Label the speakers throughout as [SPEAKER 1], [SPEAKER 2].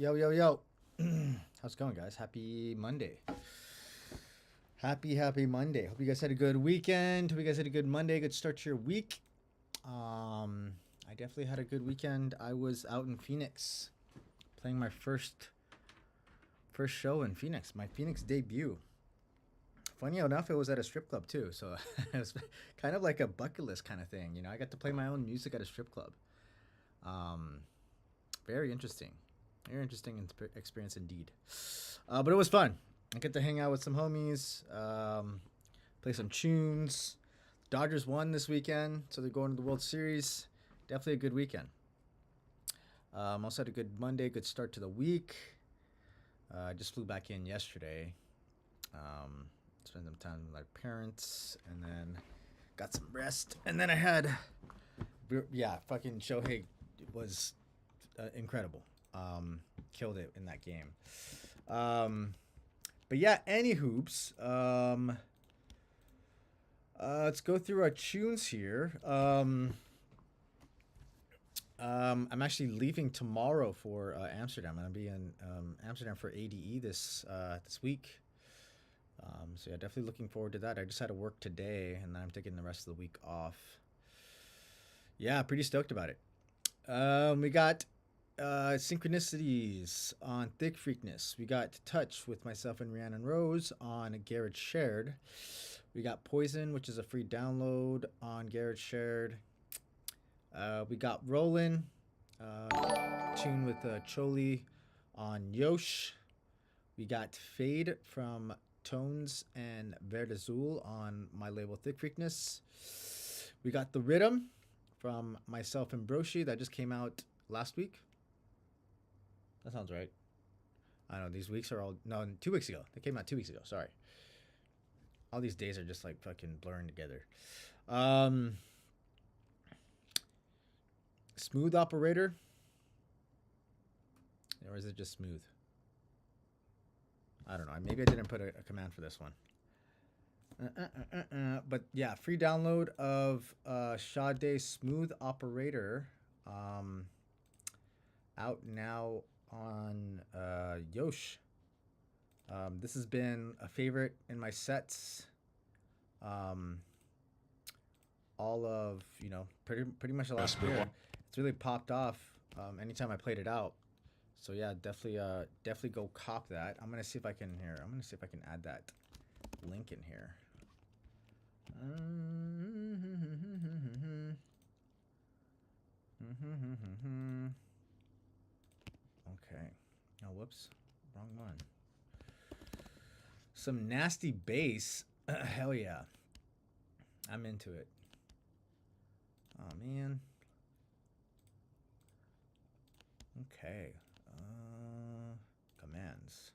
[SPEAKER 1] Yo, yo, yo. How's it going, guys? Happy Monday. Happy Monday. Hope you guys had a good weekend. Hope you guys had a good Monday, good start to your week. I definitely had a good weekend. I was out in Phoenix playing my first show in Phoenix, my Phoenix debut. Funny enough, it was at a strip club too, so it was kind of like a bucket list kind of thing. I got to play my own music at a strip club. Um, Very interesting. Very interesting experience indeed. But it was fun. I get to hang out with some homies, play some tunes. Dodgers won this weekend, so they're going to the World Series. Definitely a good weekend. Also had a good Monday, good start to the week. I just flew back in yesterday. Spent some time with my parents, and then got some rest. And then I had, fucking Shohei was incredible. Killed it in that game. But yeah, any hoops. Let's go through our tunes here. I'm actually leaving tomorrow for Amsterdam. I'm gonna be in Amsterdam for ADE this week. So yeah, definitely looking forward to that. I just had to work today, and then I'm taking the rest of the week off. Yeah, pretty stoked about it. We got Synchronicities on Thick Freakness. We got Touch with myself and Rhiannon Rose on Garrett Shared. We got Poison, which is a free download on Garrett Shared. We got Rollin', tune with Choli on Yosh. We got Fade from Tones and Verde Azul on my label Thick Freakness. We got The Rhythm from myself and Broshi that just came out last week. That sounds right. I don't know, these weeks are all... No, 2 weeks ago. They came out 2 weeks ago, sorry. All these days are just like fucking blurring together. Smooth Operator. Or is it just Smooth? I don't know. Maybe I didn't put a command for this one. But yeah, free download of Sade Smooth Operator. Out now on Yosh. This has been a favorite in my sets. All of, pretty much the last year. It's really popped off anytime I played it out. So yeah, definitely go cop that. I'm gonna see if I can add that link in here. Okay. Oh, whoops. Wrong one. Some nasty bass. Hell yeah. I'm into it. Oh, man. Okay. Commands.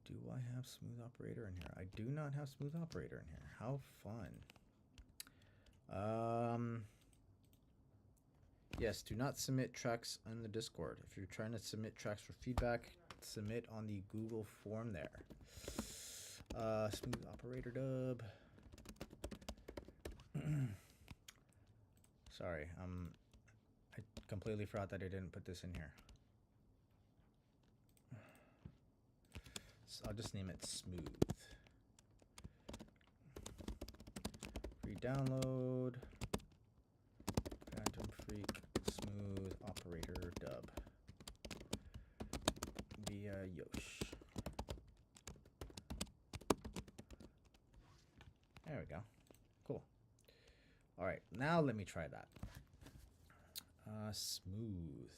[SPEAKER 1] Do I have Smooth Operator in here? I do not have Smooth Operator in here. How fun. Yes, do not submit tracks on the Discord. If you're trying to submit tracks for feedback, submit on the Google form there. Smooth Operator dub. Sorry, I completely forgot that I didn't put this in here. So I'll just name it Smooth. Free download. Phantom Freak Smooth Operator dub via Yosh. There we go. Cool. All right, now let me try that. Smooth.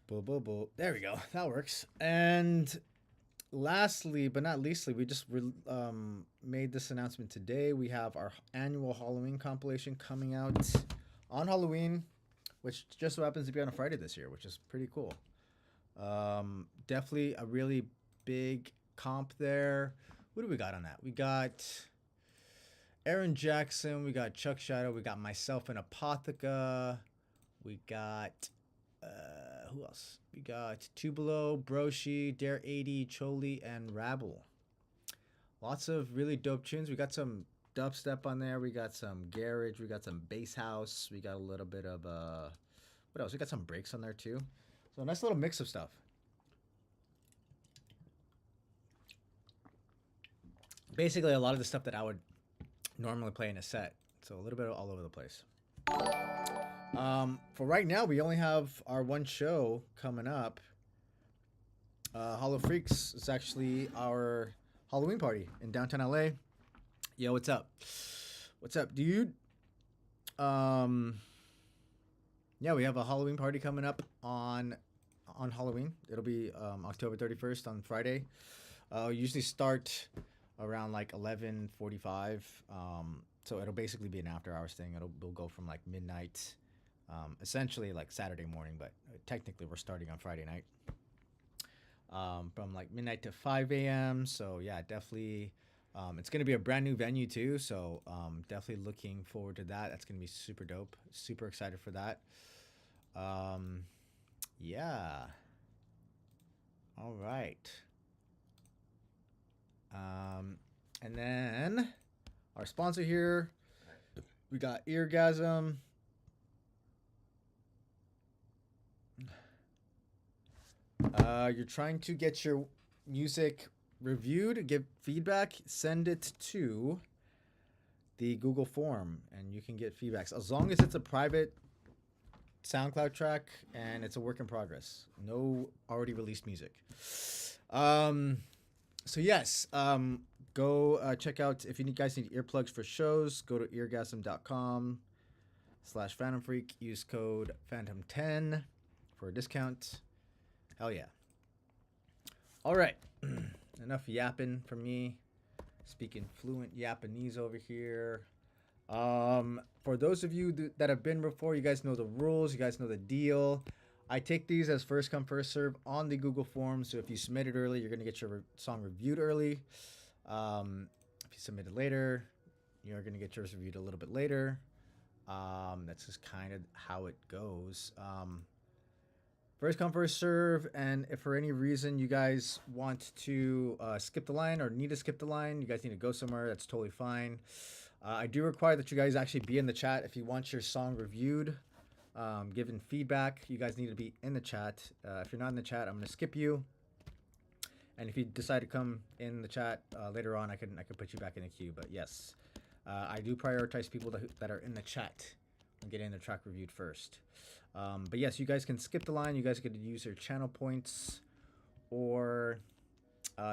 [SPEAKER 1] Boo. There we go. That works. And lastly, but not leastly, we just made this announcement today. We have our annual Halloween compilation coming out on Halloween, which just so happens to be on a Friday this year, which is pretty cool. Definitely a really big comp there. What do we got on that? We got Aaron Jackson. We got Chuck Shadow. We got myself and Apotheca. We got... who else? We got Tubalo, Broshi, Dare 80, Choli, and Rabble. Lots of really dope tunes. We got some dubstep on there. We got some garage. We got some bass house. We got a little bit of What else? We got some breaks on there too. So a nice little mix of stuff. Basically, a lot of the stuff that I would normally play in a set. So a little bit all over the place. For right now, we only have our one show coming up. Hollow Freaks is actually our Halloween party in downtown LA. Yo, what's up? What's up, dude? Yeah, we have a Halloween party coming up on Halloween. It'll be October 31st on Friday. We usually start around like 11:45. So it'll basically be an after-hours thing. It'll go from like midnight, essentially like Saturday morning, but technically we're starting on Friday night. From like midnight to 5 a.m. So yeah, definitely. It's gonna be a brand new venue too, so definitely looking forward to that. That's gonna be super dope. Super excited for that. Yeah. All right. And then our sponsor here, we got Eargasm. You're trying to get your music reviewed, give feedback, send it to the Google form, and you can get feedbacks as long as it's a private SoundCloud track and it's a work in progress. No already released music. So yes, go check out if you guys need earplugs for shows. Go to eargasm.com/phantomfreak. Use code phantom10 for a discount. Hell yeah! All right, enough yapping from me. Speaking fluent Japanese over here. For those of you that have been before, you guys know the rules. You guys know the deal. I take these as first come, first serve on the Google form. So if you submit it early, you're going to get your song reviewed early. If you submit it later, you're going to get yours reviewed a little bit later. That's just kind of how it goes. First come, first serve. And if for any reason you guys want to skip the line or need to skip the line, you guys need to go somewhere, that's totally fine. I do require that you guys actually be in the chat if you want your song reviewed. Given feedback, you guys need to be in the chat. If you're not in the chat, I'm going to skip you. And if you decide to come in the chat later on, I can put you back in the queue. But yes, I do prioritize people that are in the chat and getting their track reviewed first. But yes, you guys can skip the line. You guys could use your channel points or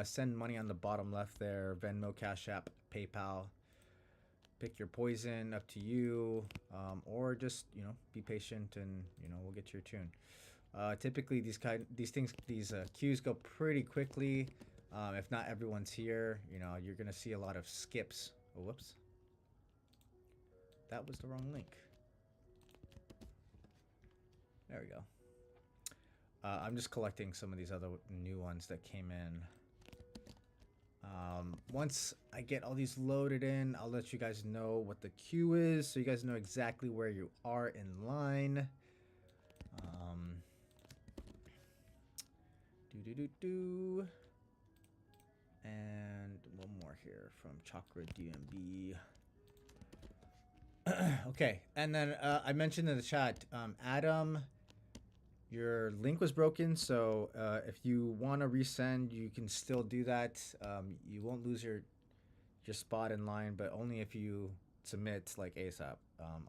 [SPEAKER 1] send money on the bottom left there. Venmo, Cash App, PayPal. Pick your poison, up to you, or just be patient and we'll get to your tune. Typically these queues go pretty quickly. If not everyone's here, you're gonna see a lot of skips. Oh, whoops, that was the wrong link. There we go. I'm just collecting some of these other new ones that came in. Once I get all these loaded in, I'll let you guys know what the queue is, so you guys know exactly where you are in line. And one more here from Chakra DMB. Okay, and then I mentioned in the chat, Adam, your link was broken, so if you want to resend, you can still do that. You won't lose your spot in line, but only if you submit like ASAP.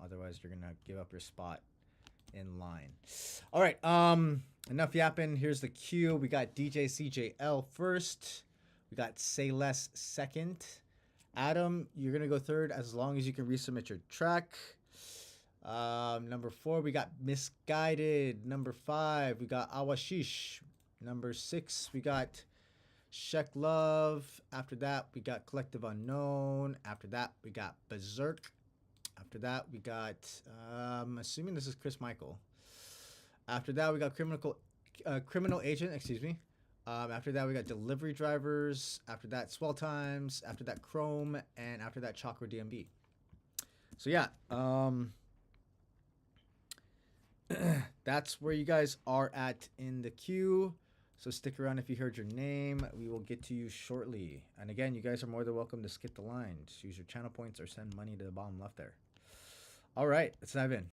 [SPEAKER 1] Otherwise, you're gonna give up your spot in line. All right. Enough yapping. Here's the queue. We got DJ CJL first. We got Say Less second. Adam, you're gonna go third as long as you can resubmit your track. Number 4, we got Misguided. Number 5, we got Awashish. Number 6, we got Shek Love. After that, we got Collective Unknown. After that, we got Berserk. After that, we got, assuming this is Chris Michael. After that, we got Criminal Agent, excuse me. After that, we got Delivery Drivers. After that, Swell Times. After that, Chrome. And after that, Chakra DMB. So yeah, that's where you guys are at in the queue. So stick around if you heard your name. We will get to you shortly. And again, you guys are more than welcome to skip the line. Just use your channel points or send money to the bottom left there. All right, let's dive in.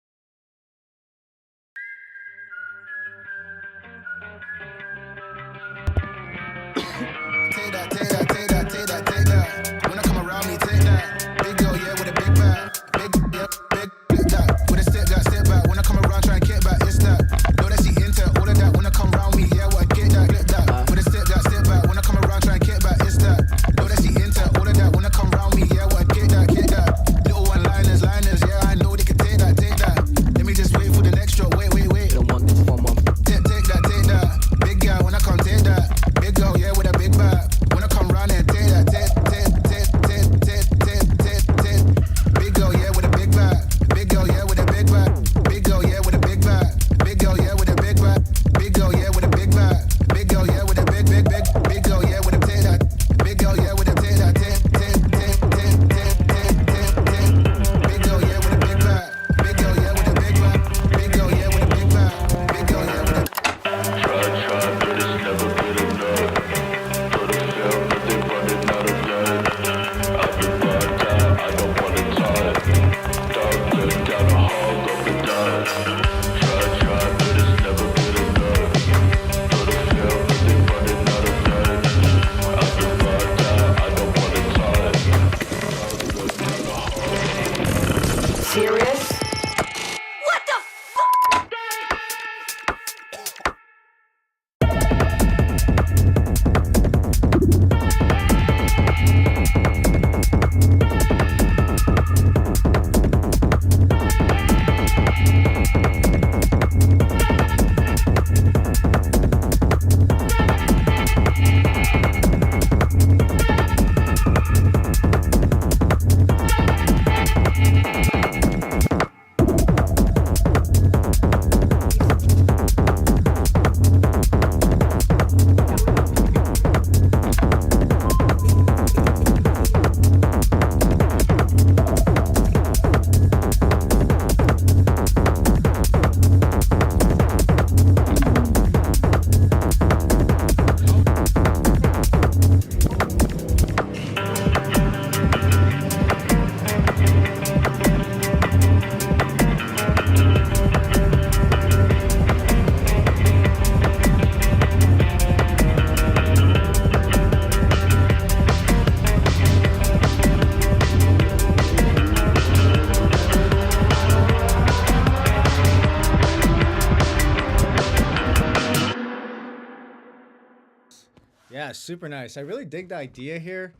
[SPEAKER 1] Yeah, super nice. I really dig the idea here.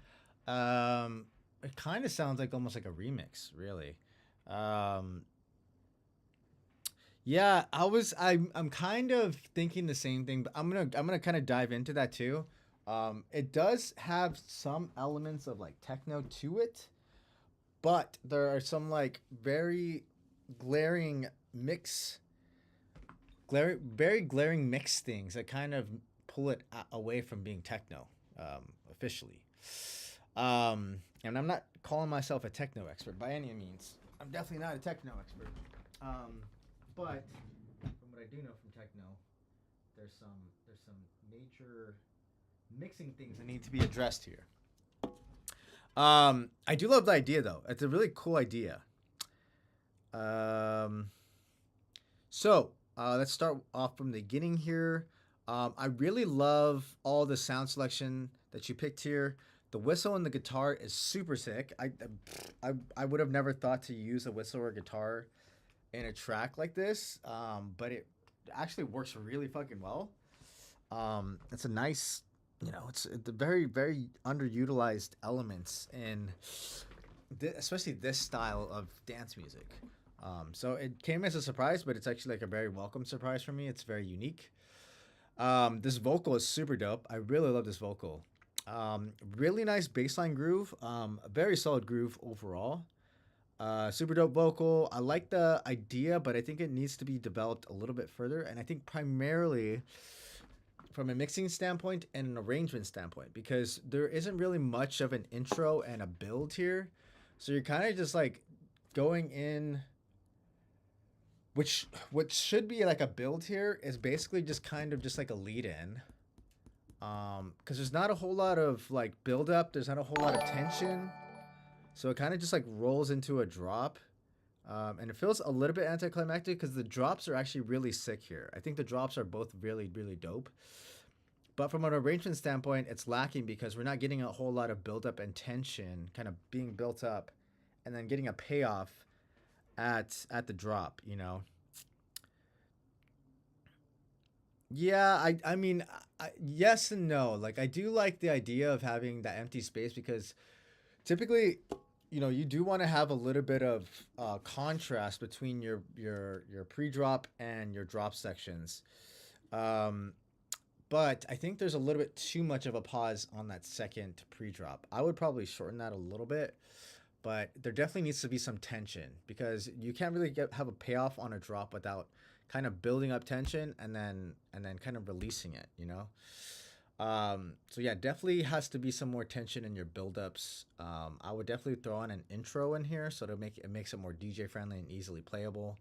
[SPEAKER 1] It kind of sounds like almost like a remix, really. Um, yeah, I'm kind of thinking the same thing, but I'm gonna kind of dive into that too. It does have some elements of like techno to it, but there are some like very glaring mix, very glaring mix things that kind of pull it away from being techno, officially. And I'm not calling myself a techno expert by any means. I'm definitely not a techno expert. But from what I do know from techno, there's some major mixing things that need to be addressed here. I do love the idea though. It's a really cool idea. Um, let's start off from the beginning here. I really love all the sound selection that you picked here. The whistle and the guitar is super sick. I would have never thought to use a whistle or a guitar in a track like this, but it actually works really fucking well. It's a nice, it's the very underutilized elements in, especially this style of dance music. So it came as a surprise, but it's actually like a very welcome surprise for me. It's very unique. This vocal is super dope. I really love this vocal. Really nice bassline groove. A very solid groove overall. Super dope vocal. I like the idea, but I think it needs to be developed a little bit further. And I think primarily from a mixing standpoint and an arrangement standpoint, because there isn't really much of an intro and a build here. So you're kind of just like going in, which what should be like a build here is basically just kind of just like a lead in. Because there's not a whole lot of like build up, there's not a whole lot of tension. So it kind of just like rolls into a drop. And it feels a little bit anticlimactic because the drops are actually really sick here. I think the drops are both really, really dope. But from an arrangement standpoint, it's lacking because we're not getting a whole lot of build up and tension kind of being built up and then getting a payoff at the drop, you know? Yeah, I mean, yes and no. Like, I do like the idea of having that empty space because typically, you do want to have a little bit of contrast between your pre-drop and your drop sections. Um, but I think there's a little bit too much of a pause on that second pre-drop. I would probably shorten that a little bit, but there definitely needs to be some tension because you can't really have a payoff on a drop without kind of building up tension and then kind of releasing it, you know? So yeah, definitely has to be some more tension in your buildups. I would definitely throw on an intro in here so to make it makes it more DJ friendly and easily playable.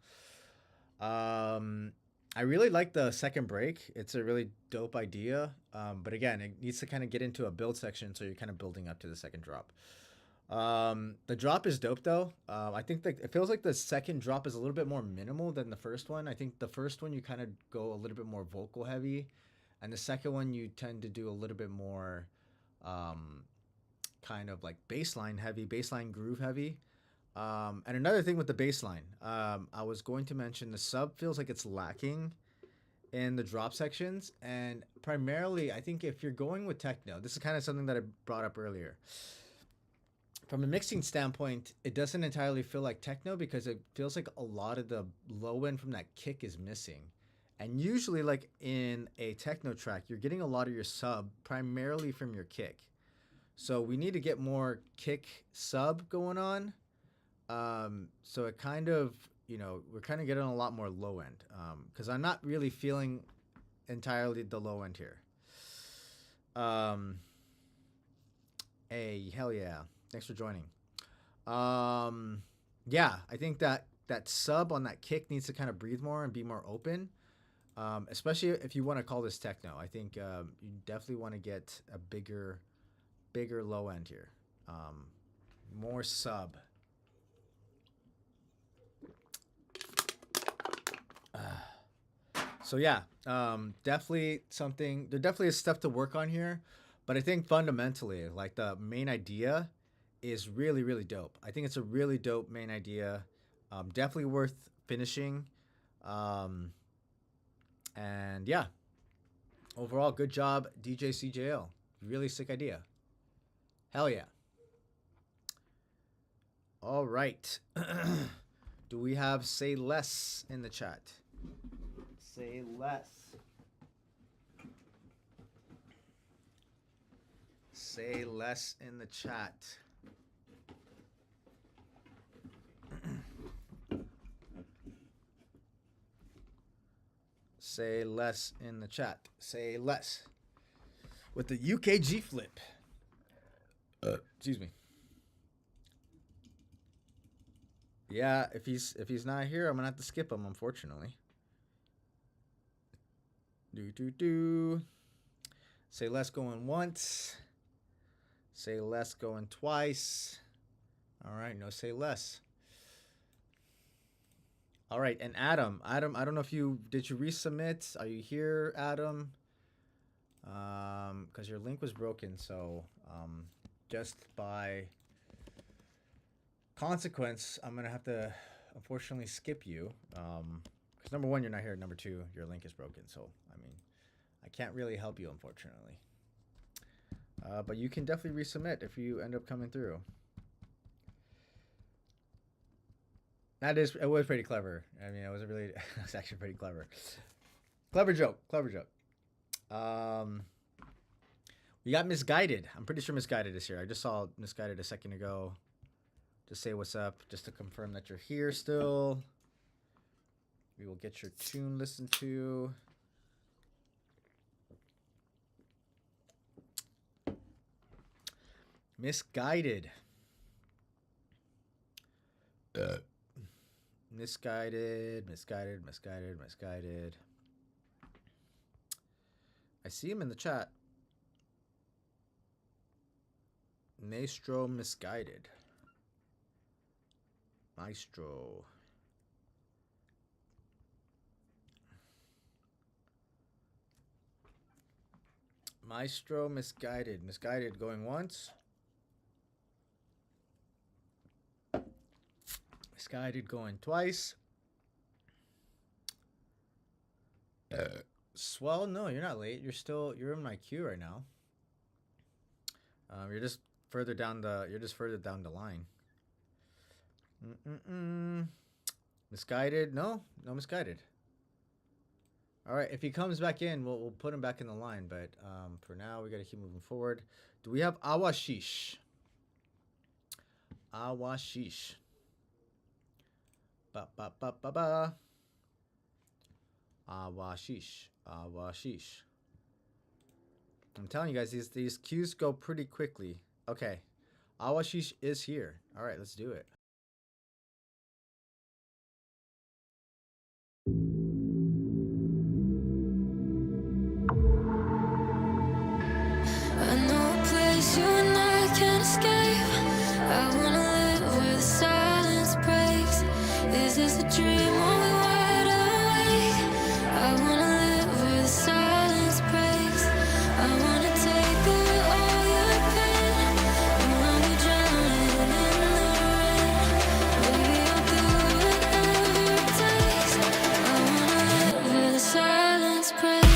[SPEAKER 1] Um, I really like the second break. It's a really dope idea. But again, it needs to kind of get into a build section so you're kind of building up to the second drop. The drop is dope though. I think that it feels like the second drop is a little bit more minimal than the first one. I think the first one you kind of go a little bit more vocal heavy, and the second one you tend to do a little bit more, um, kind of like baseline heavy, baseline groove heavy. And another thing with the baseline, I was going to mention the sub feels like it's lacking in the drop sections, and primarily I think if you're going with techno, this is kind of something that I brought up earlier from a mixing standpoint, it doesn't entirely feel like techno because it feels like a lot of the low end from that kick is missing. And usually, like in a techno track, you're getting a lot of your sub primarily from your kick. So we need to get more kick sub going on. So it kind of, we're kind of getting a lot more low end because I'm not really feeling entirely the low end here. Um, hey, hell yeah. Thanks for joining. Um, yeah, I think that sub on that kick needs to kind of breathe more and be more open. Especially if you want to call this techno, I think you definitely want to get a bigger low end here. Um, More sub. So yeah, definitely something. There definitely is stuff to work on here, but I think fundamentally, like the main idea, is really really dope. I think it's a really dope main idea. Definitely worth finishing. Um, and yeah, overall, good job, DJ CJL. Really sick idea. Hell yeah. All right. Do we have Say Less in the chat? Say less. Say less in the chat. Say less in the chat. Say less. With the UKG flip. Excuse me. Yeah, if he's not here, I'm gonna have to skip him, unfortunately. Do. Say less going once. Say less going twice. All right, no say less. All right, and Adam, I don't know if did you resubmit? Are you here, Adam? Because your link was broken, so just by consequence, I'm gonna have to unfortunately skip you. Because number one, you're not here. Number two, your link is broken. So I mean, I can't really help you, unfortunately. But you can definitely resubmit if you end up coming through. It was pretty clever. I mean, it was actually pretty clever. Clever joke. We got Misguided. I'm pretty sure Misguided is here. I just saw Misguided a second ago. Just say what's up, just to confirm that you're here still. We will get your tune listened to. Misguided. Misguided. I see him in the chat. Maestro Misguided. Maestro. Maestro Misguided. Misguided going once. Misguided going twice. Swell, no, you're not late. You're in my queue right now. You're just further down the line. Misguided? No Misguided. All right, if he comes back in, we'll put him back in the line. But for now, we got to keep moving forward. Do we have Awashish? Awashish. Ba. Awashish. I'm telling you guys, these queues go pretty quickly. Okay, Awashish is here. All right, let's do it.
[SPEAKER 2] I know a place you and I can't escape. I wanna live where the silence breaks. Is this a dream or we wide awake? I wanna live where the silence breaks. I wanna take away all your pain. And when we drown in the rain, baby, I'll do whatever it takes. I wanna live where the silence breaks.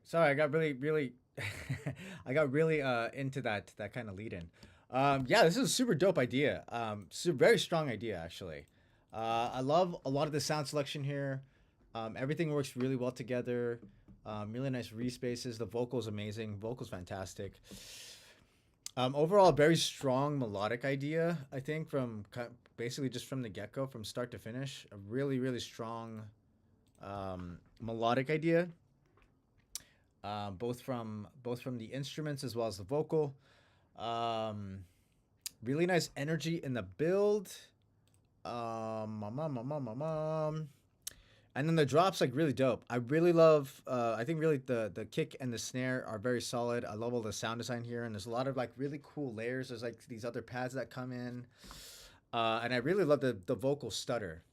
[SPEAKER 1] Sorry, I got really I got really into that kind of lead in. Yeah, this is a super dope idea. Very strong idea actually. I love a lot of the sound selection here. Everything works really well together. Really nice respaces. The vocals amazing. Vocals fantastic. Overall, very strong melodic idea. I think from basically just from the get-go, from start to finish, a really strong melodic idea. both from the instruments as well as the vocal. Um, Really nice energy in the build. And then the drops like really dope. I really love. I think really the kick and the snare are very solid. I love all the sound design here, and there's a lot of like really cool layers. There's like these other pads that come in, and I really love the vocal stutter.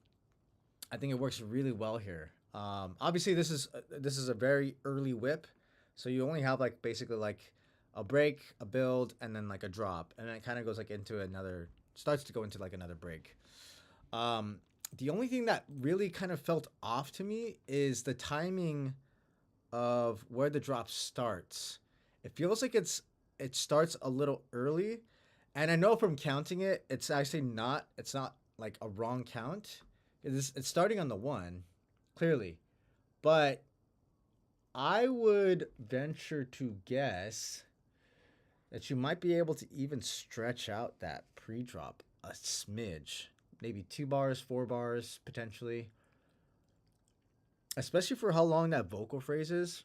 [SPEAKER 1] I think it works really well here. Obviously, this is a very early whip, so you only have like basically like a break, a build, and then like a drop, and then it kind of goes like into another, starts to go into like another break. The only thing that really kind of felt off to me is the timing of where the drop starts. It feels like it starts a little early, and I know from counting it, it's actually not. It's not like a wrong count. It's starting on the 1, clearly, but I would venture to guess that you might be able to even stretch out that pre-drop a smidge, maybe 2 bars, 4 bars potentially, especially for how long that vocal phrase is.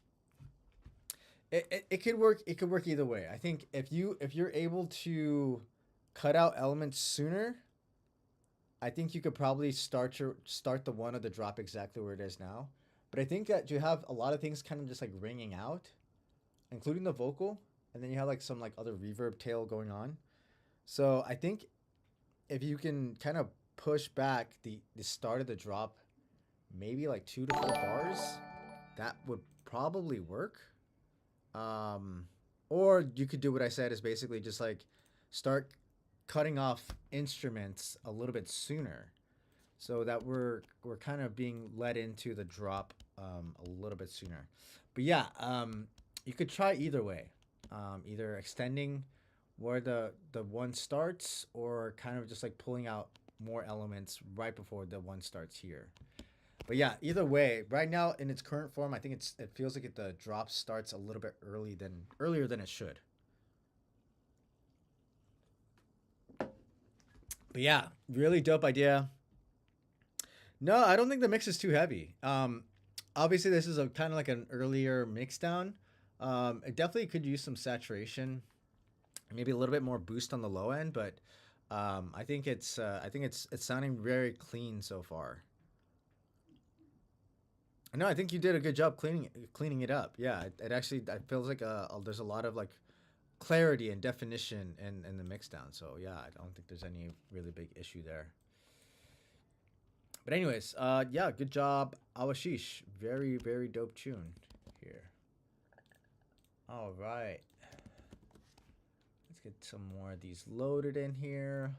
[SPEAKER 1] It could work. It could work either way. I think if you're able to cut out elements sooner, I think you could probably start the 1 or the drop exactly where it is now. But I think that you have a lot of things kind of just like ringing out, including the vocal, and then you have like some like other reverb tail going on. So I think if you can kind of push back the start of the drop, maybe like 2 to 4 bars, that would probably work. Or you could do what I said, is basically just like start cutting off instruments a little bit sooner, so that we're kind of being led into the drop a little bit sooner. But yeah, you could try either way, either extending where the 1 starts, or kind of just like pulling out more elements right before the 1 starts here. But yeah, either way, right now in its current form, I think it feels like the drop starts a little bit earlier than it should. But yeah, really dope idea. No, I don't think the mix is too heavy. Obviously this is a kind of like an earlier mix down. It definitely could use some saturation, maybe a little bit more boost on the low end, but I think it's sounding very clean so far. No, I think you did a good job cleaning it up. Yeah, it actually, it feels like there's a lot of like clarity and definition in the mix down. So yeah, I don't think there's any really big issue there. But anyways, yeah, good job, Awashish. Very, very dope tune here. All right. Let's get some more of these loaded in here.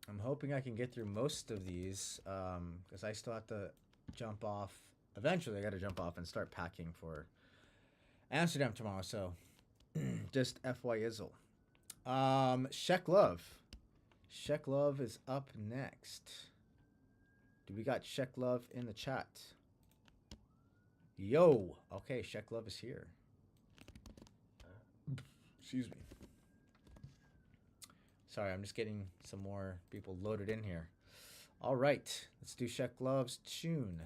[SPEAKER 1] I'm hoping I can get through most of these, because I still have to jump off. Eventually, I got to jump off and start packing for Amsterdam tomorrow. So, just FY-izzle. Sheck Love. Sheck Love is up next. Do we got Sheck Love in the chat? Yo. Okay, Sheck Love is here. Excuse me. Sorry, I'm just getting some more people loaded in here. All right, let's do Sheck Love's tune.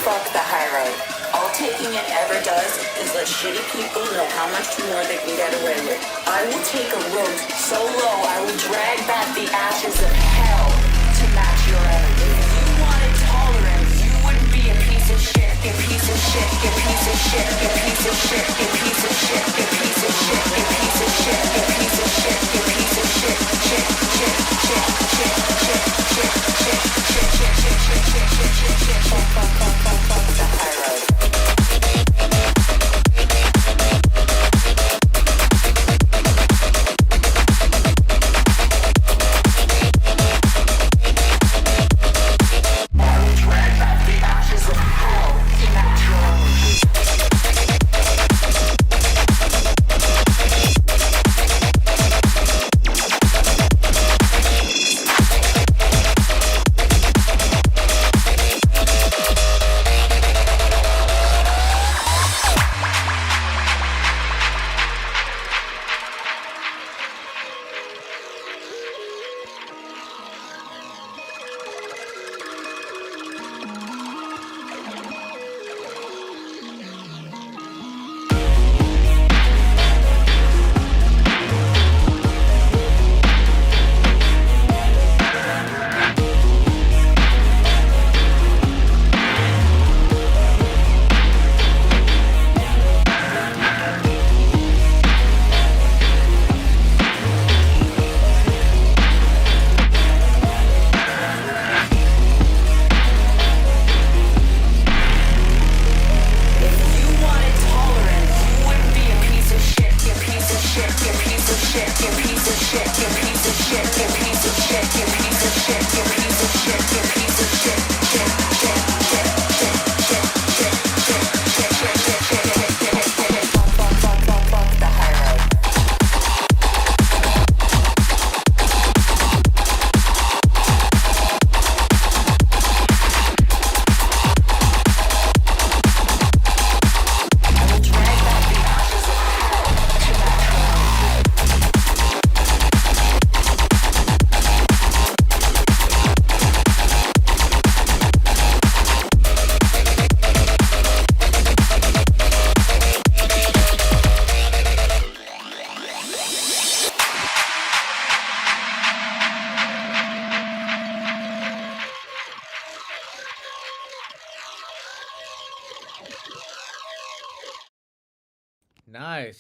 [SPEAKER 3] Fuck the high road. All taking it ever does is let shitty people know how much more they can get away with. I will take a road so low I will drag back the ashes of hell to match your own. If you wanted tolerance, you wouldn't be a piece of shit. You piece of shit. You piece of shit. You piece of shit. You piece of shit. You piece of shit. You piece of shit. You piece of shit. You piece of shit. Shit. Shit. Shit. Shit. Shit. Shit. Shit. Shit. Shit. Shit. Shit. Shit. Shit. Shit. Shit. Fuck. Fuck. Fuck. Fuck. Fuck the high road.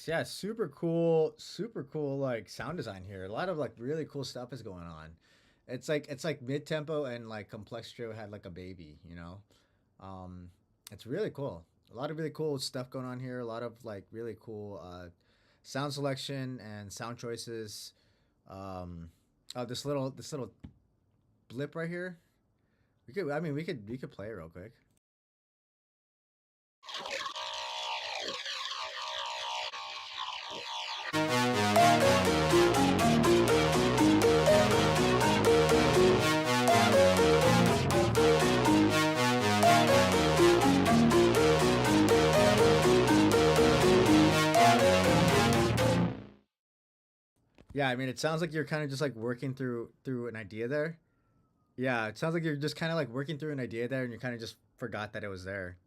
[SPEAKER 1] Nice. Yeah, super cool like sound design here. A lot of like really cool stuff is going on. It's like mid tempo and like Complextro had like a baby, you know? Um it's really cool. A lot of really cool stuff going on here. A lot of like really cool sound selection and sound choices. Um oh this little blip right here. We could play it real quick. Yeah, I mean, it sounds like you're kind of just like working through an idea there. Yeah, it sounds like you're just kind of like working through an idea there, and you kind of just forgot that it was there.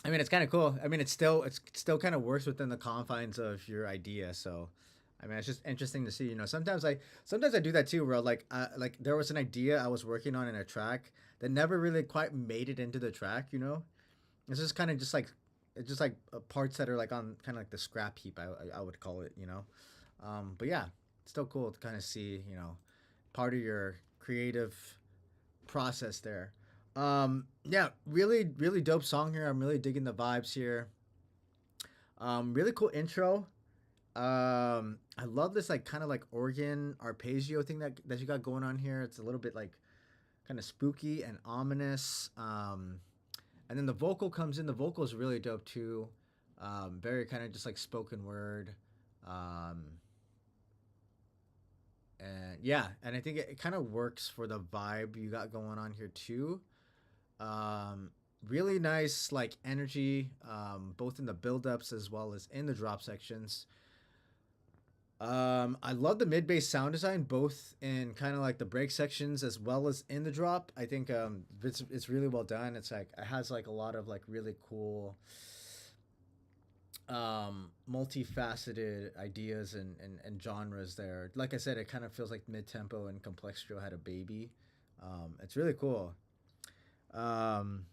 [SPEAKER 1] I mean, it's kind of cool. I mean, it's still kind of works within the confines of your idea. So, I mean, it's just interesting to see. You know, sometimes I do that too, where like there was an idea I was working on in a track that never really quite made it into the track. You know, it's just kind of just like it's just like parts that are like on kind of like the scrap heap. I would call it. You know, but yeah, it's still cool to kind of see. You know, part of your creative process there. Yeah, really dope song here. I'm really digging the vibes here. Really cool intro. I love this like kind of like organ arpeggio thing that you got going on here. It's a little bit like kind of spooky and ominous. And then the vocal comes in. The vocal is really dope too. Very kind of just like spoken word. Um, and yeah, and I think it kind of works for the vibe you got going on here too. Um, Really nice like energy, both in the build-ups as well as in the drop sections. I love the mid bass sound design, both in kind of like the break sections as well as in the drop. I think it's really well done. It's like it has like a lot of like really cool multifaceted ideas and genres there. Like I said, it kind of feels like mid tempo and Complextro had a baby. It's really cool. Um,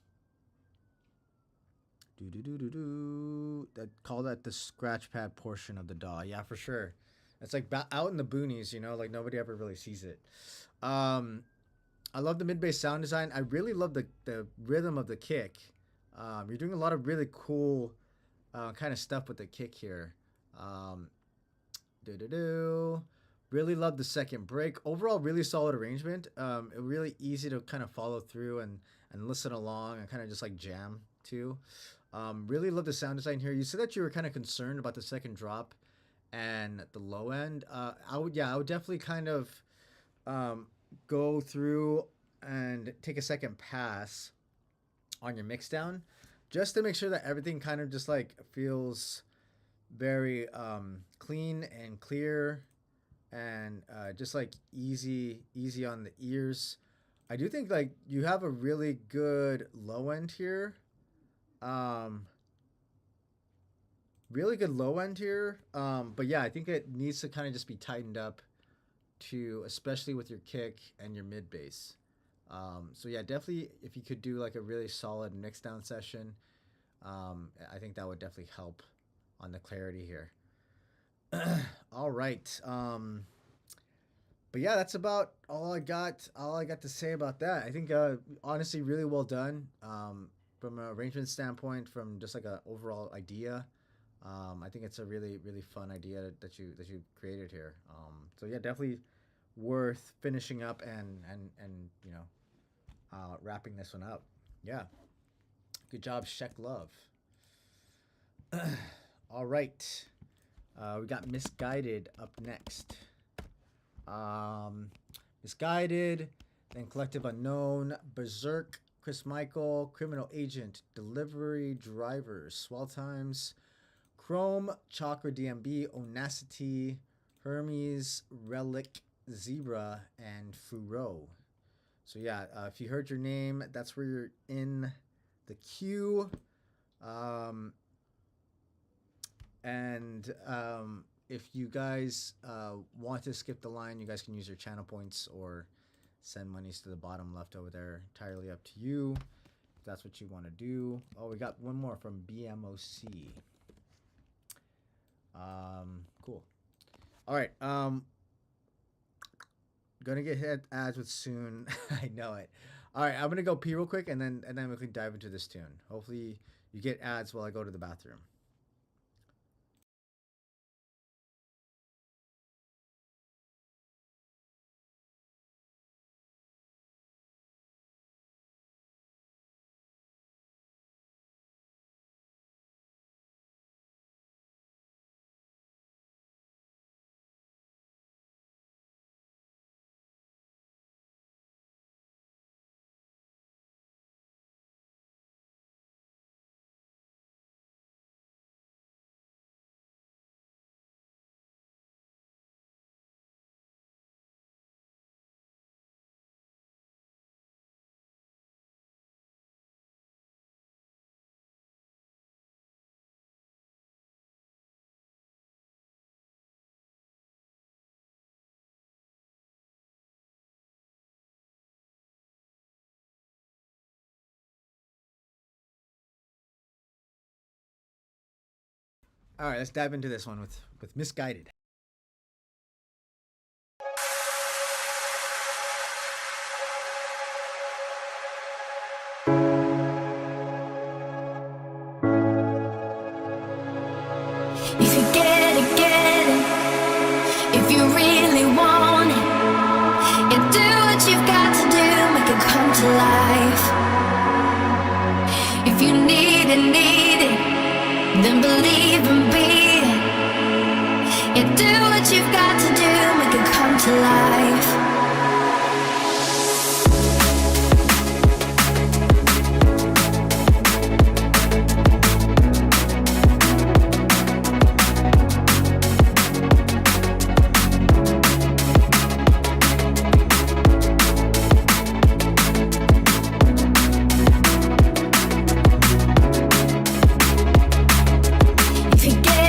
[SPEAKER 1] do do do do do. That call that the scratch pad portion of the DAW. Yeah, for sure. It's like out in the boonies, you know, like nobody ever really sees it. Um, I love the mid bass sound design. I really love the rhythm of the kick. You're doing a lot of really cool kind of stuff with the kick here. Um, do do do. Really love the second break. Overall, really solid arrangement. Really easy to kind of follow through and listen along and kind of just like jam too. Really love the sound design here. You said that you were kind of concerned about the second drop and the low end. I would definitely kind of um, go through and take a second pass on your mix down just to make sure that everything kind of just like feels very clean and clear and just like easy on the ears. I do think like you have a really good low end here. Um, Really good low end here. But yeah, I think it needs to kind of just be tightened up to, especially with your kick and your mid bass. So yeah, definitely if you could do like a really solid mix down session, I think that would definitely help on the clarity here. All right. But yeah, that's about all I got. All I got to say about that. I think honestly, really well done. From an arrangement standpoint, from just like a overall idea. I think it's a really fun idea that you created here. So yeah, definitely worth finishing up and you know wrapping this one up. Yeah, good job, Sheck Love. All right, we got Misguided up next. Misguided, then Collective Unknown, Berserk, Chris Michael, Criminal Agent, Delivery Drivers, Swell Times, Chrome, Chakra DMB, Onacity, Hermes, Relic, Zebra, and Furo. So yeah, if you heard your name, that's where you're in the queue. And if you guys want to skip the line, you guys can use your channel points or send monies to the bottom left over there. Entirely up to you if that's what you want to do. Oh, we got one more from BMOC. All right. Gonna get hit ads with soon. I know it. All right, I'm gonna go pee real quick, and then we can dive into this tune. Hopefully, you get ads while I go to the bathroom. All right, let's dive into this one with Misguided.
[SPEAKER 2] If you get it, get it. If you really want it, you do what you've got to do, make it come to life. If you need it, then believe and be it. You do what you've got to do, make it come to life. If you get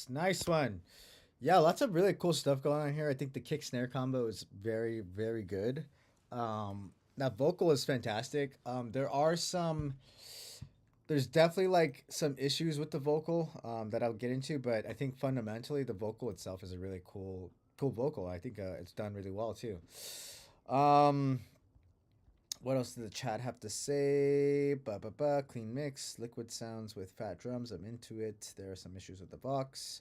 [SPEAKER 1] Nice one. Yeah, lots of really cool stuff going on here. I think the kick snare combo is very good. That vocal is fantastic. There's definitely like some issues with the vocal that I'll get into, but I think fundamentally the vocal itself is a really cool vocal. I think it's done really well too. Um, what else did the chat have to say? Clean mix, liquid sounds with fat drums. I'm into it. There are some issues with the Vox.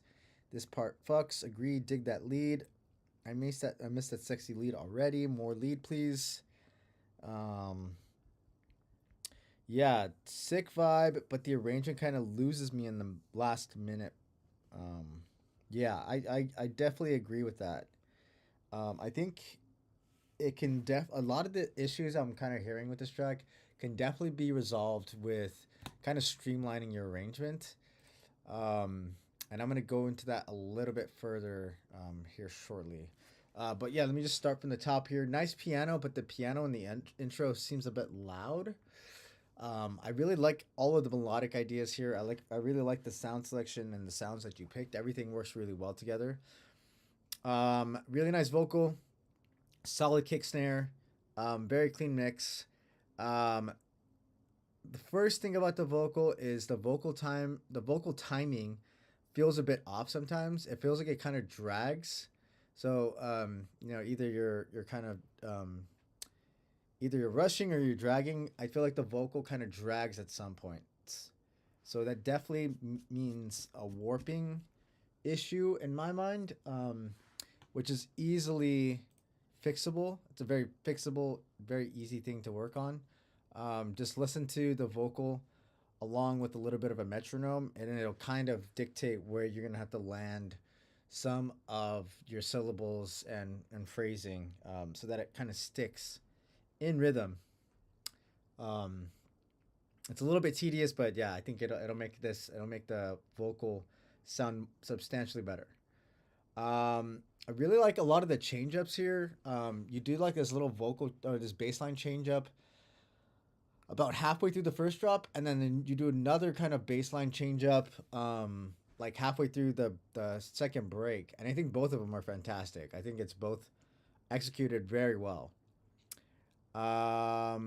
[SPEAKER 1] This part fucks. Agreed. Dig that lead. I missed that sexy lead already. More lead, please. Yeah, sick vibe, but the arrangement kind of loses me in the last minute. Yeah, I definitely agree with that. I think it can a lot of the issues I'm kind of hearing with this track can definitely be resolved with kind of streamlining your arrangement. And I'm going to go into that a little bit further here shortly. But yeah, let me just start from the top here. Nice piano, but the piano in the intro seems a bit loud. I really like all of the melodic ideas here. I really like the sound selection and the sounds that you picked. Everything works really well together. Really nice vocal, solid kick snare, very clean mix. The first thing about the vocal is the vocal timing feels a bit off sometimes. It feels like it kind of drags. So either you're kind of either you're rushing or you're dragging. I feel like the vocal kind of drags at some points. So that definitely means a warping issue in my mind, which is easily fixable. It's a very fixable, very easy thing to work on. Just listen to the vocal along with a little bit of a metronome, and it'll kind of dictate where you're going to have to land some of your syllables and phrasing, so that it kind of sticks in rhythm. It's a little bit tedious, but yeah, I think it'll make the vocal sound substantially better. I really like a lot of the change ups here. You do like this little vocal or this bass line change up about halfway through the first drop, and then you do another kind of bass line change up like halfway through the second break. And I think both of them are fantastic. I think it's both executed very well. I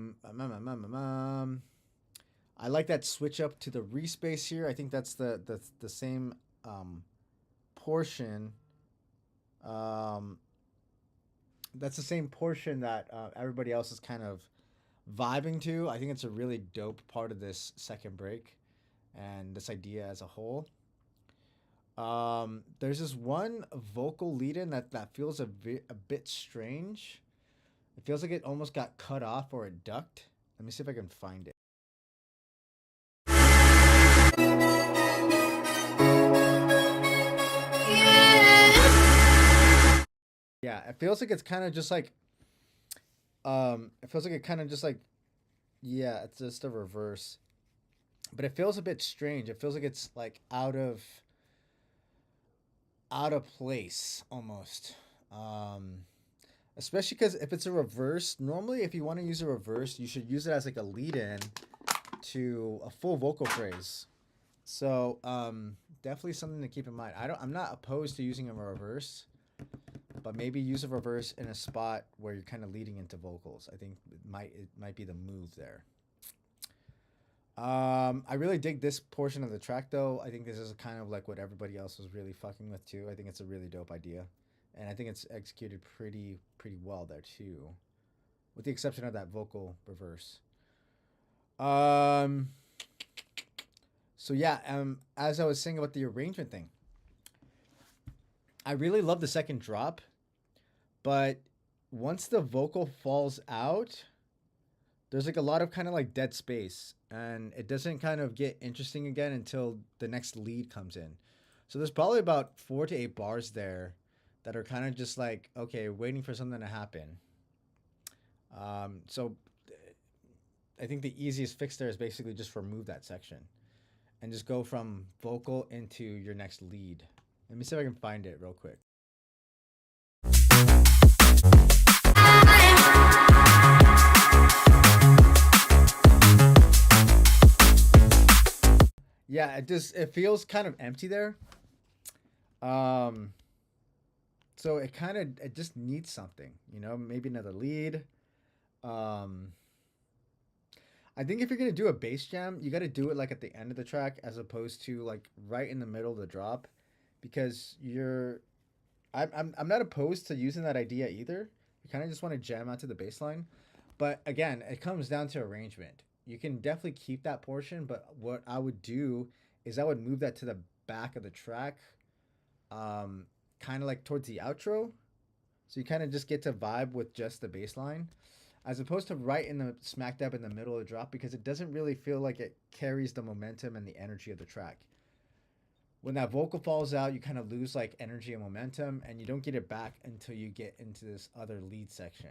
[SPEAKER 1] like that switch up to the respace here. I think that's the same portion. That's the same portion that everybody else is kind of vibing to. I think it's a really dope part of this second break and this idea as a whole. There's this one vocal lead-in that feels a bit strange. It feels like it almost got cut off or it ducked. Let me see if I can find it. Yeah, it feels like it's kind of just like, yeah, it's just a reverse, but it feels a bit strange. It feels like it's like out of place almost. Especially because if it's a reverse, normally if you want to use a reverse, you should use it as like a lead-in to a full vocal phrase. So definitely something to keep in mind. I'm not opposed to using a reverse, but maybe use a reverse in a spot where you're kind of leading into vocals. I think it might be the move there. I really dig this portion of the track though. I think this is kind of like what everybody else was really fucking with too. I think it's a really dope idea. And I think it's executed pretty well there too, with the exception of that vocal reverse. So yeah, as I was saying about the arrangement thing, I really love the second drop, but once the vocal falls out, there's like a lot of kind of like dead space, and it doesn't kind of get interesting again until the next lead comes in. So there's probably about 4 to 8 bars there that are kind of just like, okay, waiting for something to happen. So I think the easiest fix there is basically just remove that section and just go from vocal into your next lead. Let me see if I can find it real quick. Yeah, it feels kind of empty there. Um, so it just needs something, maybe another lead. Um, I think if you're gonna do a bass jam, you got to do it like at the end of the track as opposed to like right in the middle of the drop, because I'm not opposed to using that idea either. You kind of just want to jam out to the bass line, but again, it comes down to arrangement. You can definitely keep that portion, but what I would do is I would move that to the back of the track, kind of like towards the outro, so you kind of just get to vibe with just the bass line, as opposed to right in the smack dab in the middle of the drop, because it doesn't really feel like it carries the momentum and the energy of the track. When that vocal falls out, you kind of lose like energy and momentum, and you don't get it back until you get into this other lead section.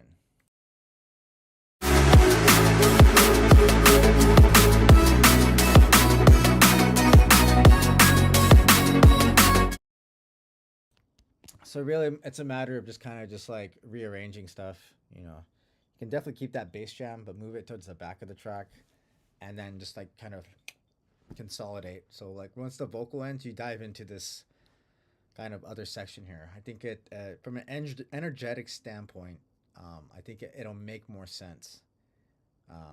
[SPEAKER 1] So really, it's a matter of just kind of just like rearranging stuff. You can definitely keep that bass jam, but move it towards the back of the track, and then just like kind of consolidate. So like once the vocal ends, you dive into this kind of other section here. I think it from an energetic standpoint, I think it'll make more sense,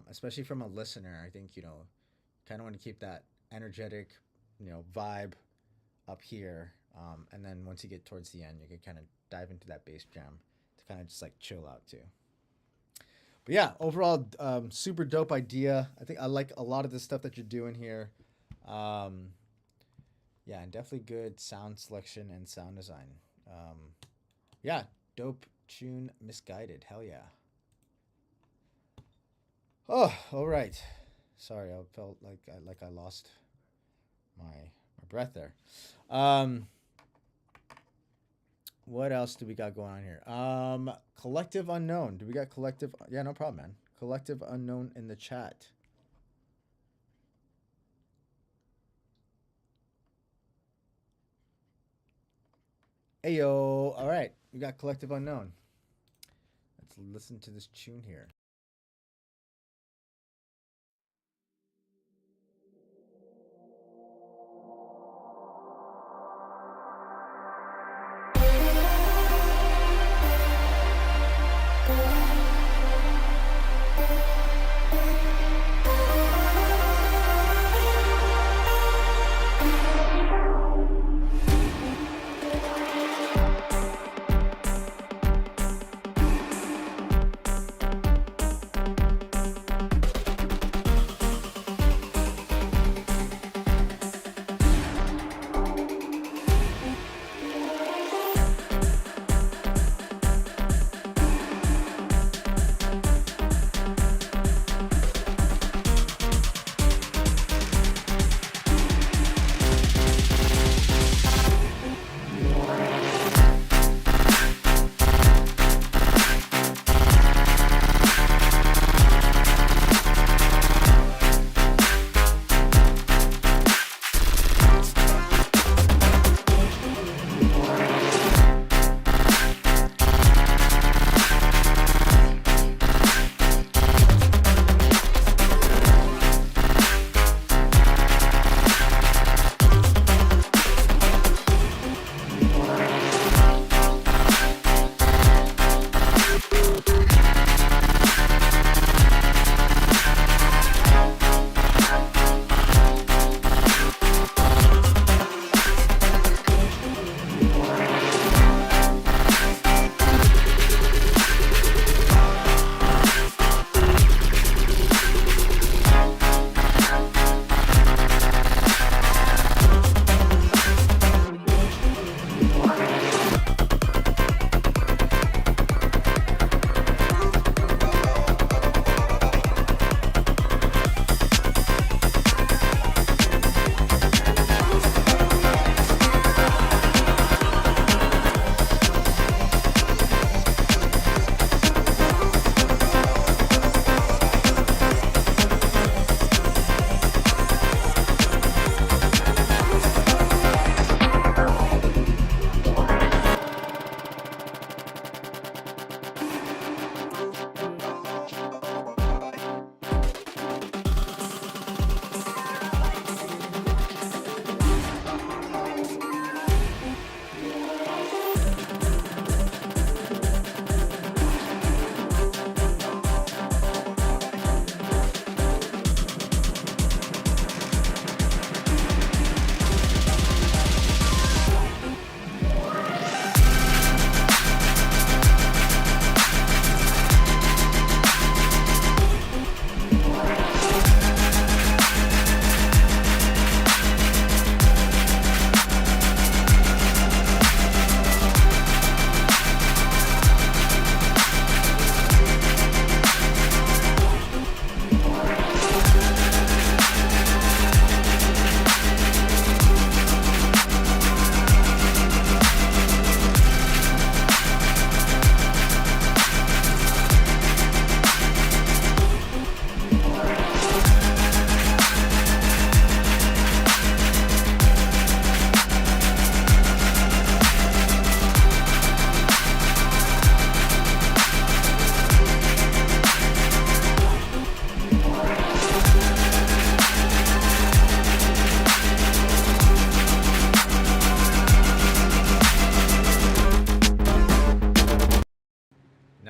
[SPEAKER 1] especially from a listener. I think kind of want to keep that energetic, vibe up here, and then once you get towards the end, you can kind of dive into that bass jam to kind of just like chill out too. But yeah, overall, super dope idea. I think I like a lot of the stuff that you're doing here. Yeah, and definitely good sound selection and sound design. Yeah, dope tune, Misguided. Hell yeah. Oh, all right. Sorry, I felt like I lost my breath there. What else do we got going on here? Collective Unknown. Do we got Collective? Yeah, no problem, man. Collective Unknown in the chat. Ayo. All right, we got Collective Unknown. Let's listen to this tune here.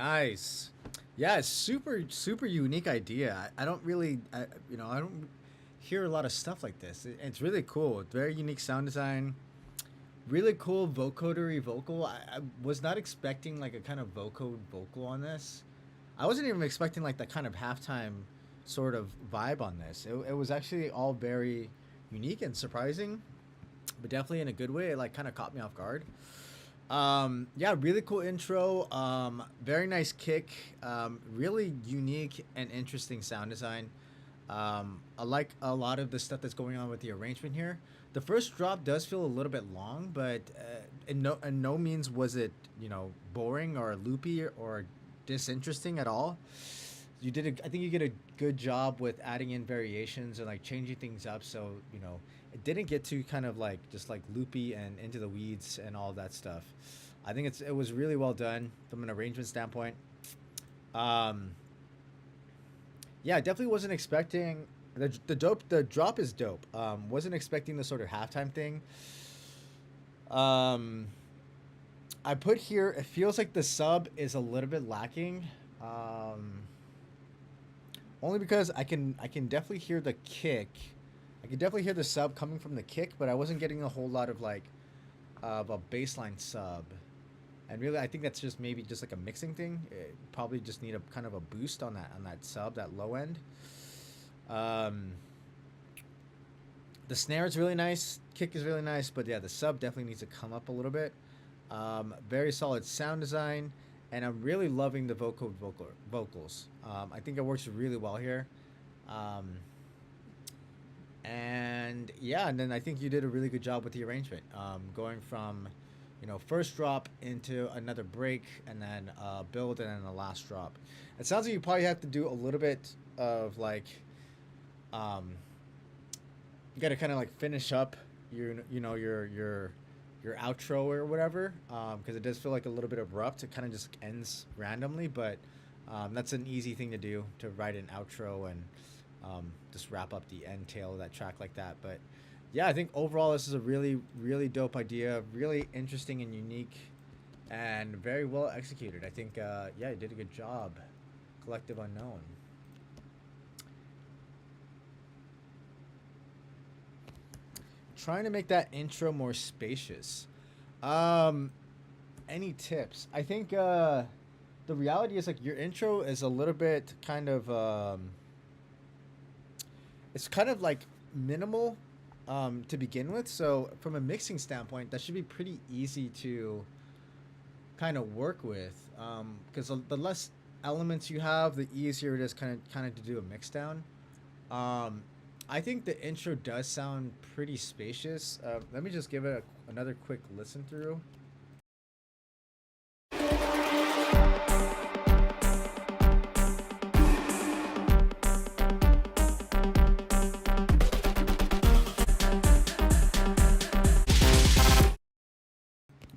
[SPEAKER 1] Nice. Yeah, it's super unique idea. I don't really, I don't hear a lot of stuff like this. It's really cool. Very unique sound design. Really cool vocodery vocal. I was not expecting like a kind of vocode vocal on this. I wasn't even expecting like that kind of halftime sort of vibe on this. It was actually all very unique and surprising, but definitely in a good way. It like kind of caught me off guard. Yeah, really cool intro. Very nice kick. Really unique and interesting sound design. I like a lot of the stuff that's going on with the arrangement here. The first drop does feel a little bit long, but in no means was it, boring or loopy or disinteresting at all. I think you did a good job with adding in variations and like changing things up, so it didn't get too kind of like just like loopy and into the weeds and all that stuff. I think it was really well done from an arrangement standpoint. Yeah, I definitely wasn't expecting the drop is dope. Wasn't expecting the sort of halftime thing. I put here, it feels like the sub is a little bit lacking. Only because I can definitely hear the kick. I can definitely hear the sub coming from the kick, but I wasn't getting a whole lot of like of a baseline sub. And really, I think that's just maybe just like a mixing thing. It probably just need a kind of a boost on that sub, that low end. The snare is really nice, kick is really nice, but yeah, the sub definitely needs to come up a little bit. Very solid sound design, and I'm really loving the vocals. I think it works really well here. And yeah, and then I think you did a really good job with the arrangement, going from first drop into another break, and then build, and then the last drop. It sounds like you probably have to do a little bit of like you got to kind of like finish up your outro or whatever, because it does feel like a little bit abrupt. It kind of just ends randomly, but that's an easy thing to do, to write an outro and just wrap up the end tail of that track like that. But yeah, I think overall this is a really, really dope idea, really interesting and unique, and very well executed. I think, yeah, you did a good job. Collective Unknown. Trying to make that intro more spacious. Any tips? I think the reality is like your intro is a little bit kind of it's kind of like minimal to begin with. So from a mixing standpoint, that should be pretty easy to kind of work with, because the less elements you have, the easier it is kind of to do a mix down. I think the intro does sound pretty spacious. Let me just give it another quick listen through.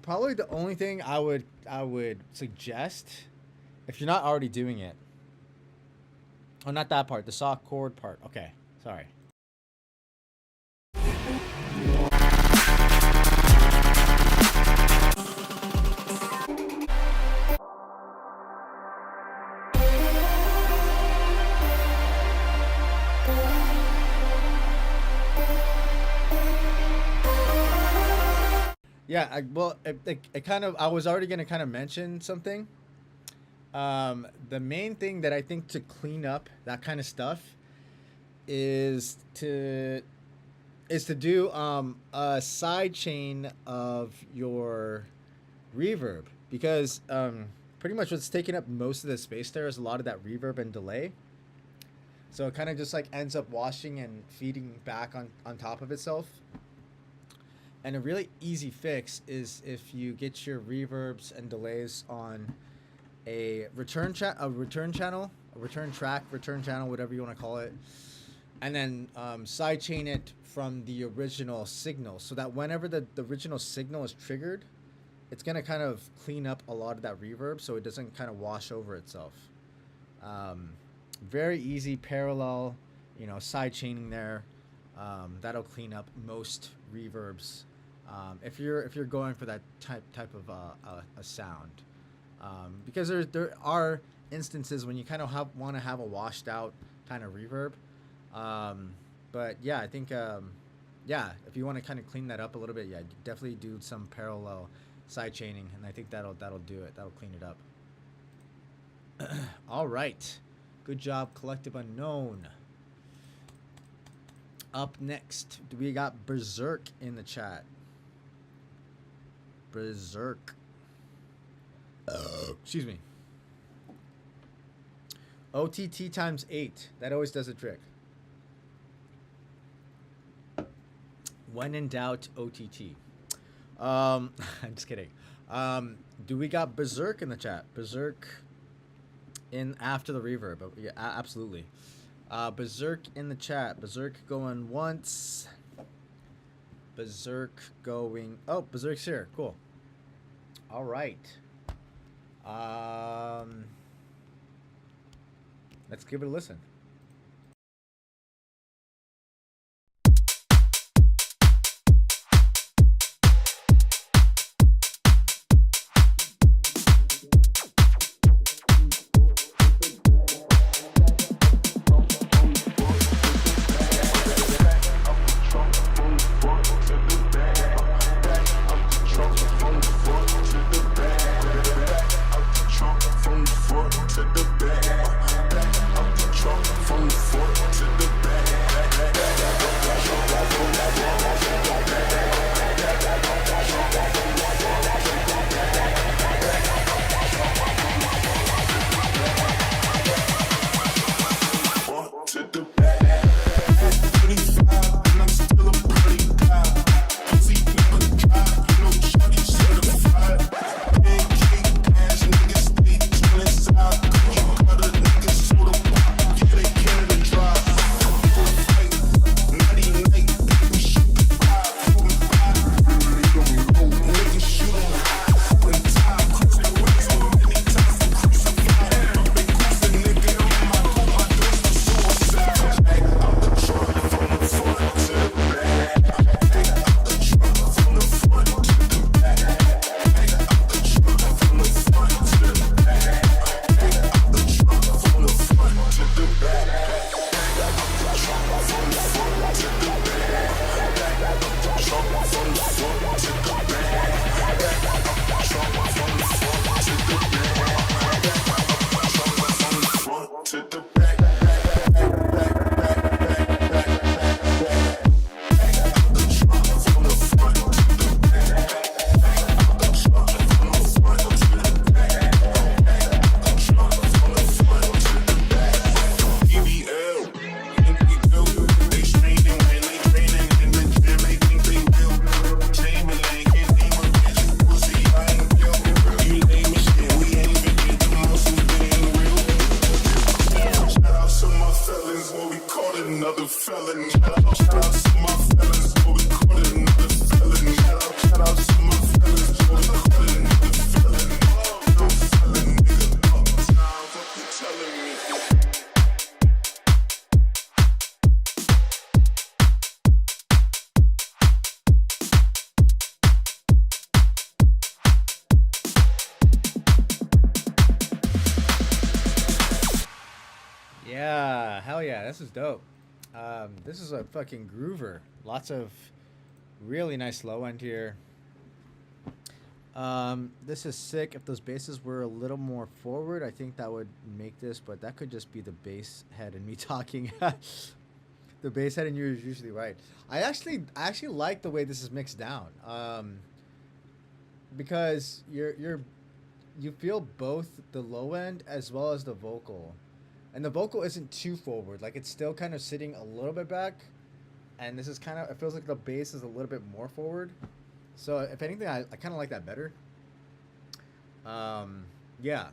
[SPEAKER 1] Probably the only thing I would suggest, if you're not already doing it. Oh, not that part, the saw chord part. Okay, sorry. Yeah, I was already gonna kind of mention something. The main thing that I think to clean up that kind of stuff is to do a side chain of your reverb, because pretty much what's taking up most of the space there is a lot of that reverb and delay. So it kind of just like ends up washing and feeding back on top of itself. And a really easy fix is if you get your reverbs and delays on a return track, whatever you want to call it, and then sidechain it from the original signal, so that whenever the original signal is triggered, it's gonna kind of clean up a lot of that reverb, so it doesn't kind of wash over itself. Very easy parallel, sidechaining there. That'll clean up most reverbs if you're going for that type of a sound. Because there are instances when you kind of want to have a washed out kind of reverb. But yeah, I think yeah, if you want to kind of clean that up a little bit, yeah, definitely do some parallel side chaining, and I think that'll do it. That'll clean it up. All right, good job, Collective Unknown. Up next, we got Berserk in the chat. Berserk. Excuse me. OTT times 8. That always does a trick. When in doubt, OTT. I'm just kidding. Do we got Berserk in the chat? Berserk in after the reverb. Yeah, absolutely. Berserk in the chat. Berserk going once. Berserk going. Oh, Berserk's here. Cool. All right. Let's give it a listen. Yeah, hell yeah, this is dope. This is a fucking groover. Lots of really nice low end here. This is sick. If those basses were a little more forward, I think that would make this, but that could just be the bass head and me talking. The bass head and you is usually right. I actually like the way this is mixed down. Because you feel both the low end as well as the vocal. And the vocal isn't too forward. Like, it's still kind of sitting a little bit back. And this is kind of, it feels like the bass is a little bit more forward. So, if anything, I kind of like that better. Yeah.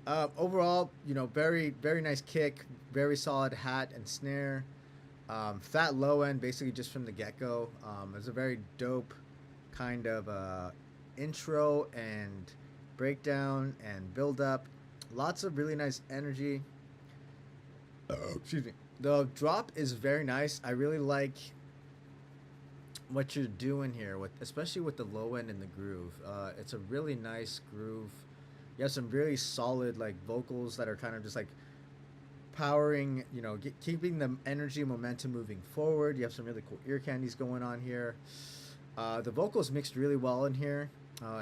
[SPEAKER 1] Overall, you know, very, very nice kick. Very solid hat and snare. Fat low end, basically just from the get-go. It's a very dope kind of intro and breakdown and build-up. Lots of really nice energy. Excuse me. The drop is very nice. I really like what you're doing here, especially with the low end and the groove. It's a really nice groove. You have some really solid like vocals that are kind of just like powering, you know, keeping the energy and momentum moving forward. You have some really cool ear candies going on here. The vocals mixed really well in here,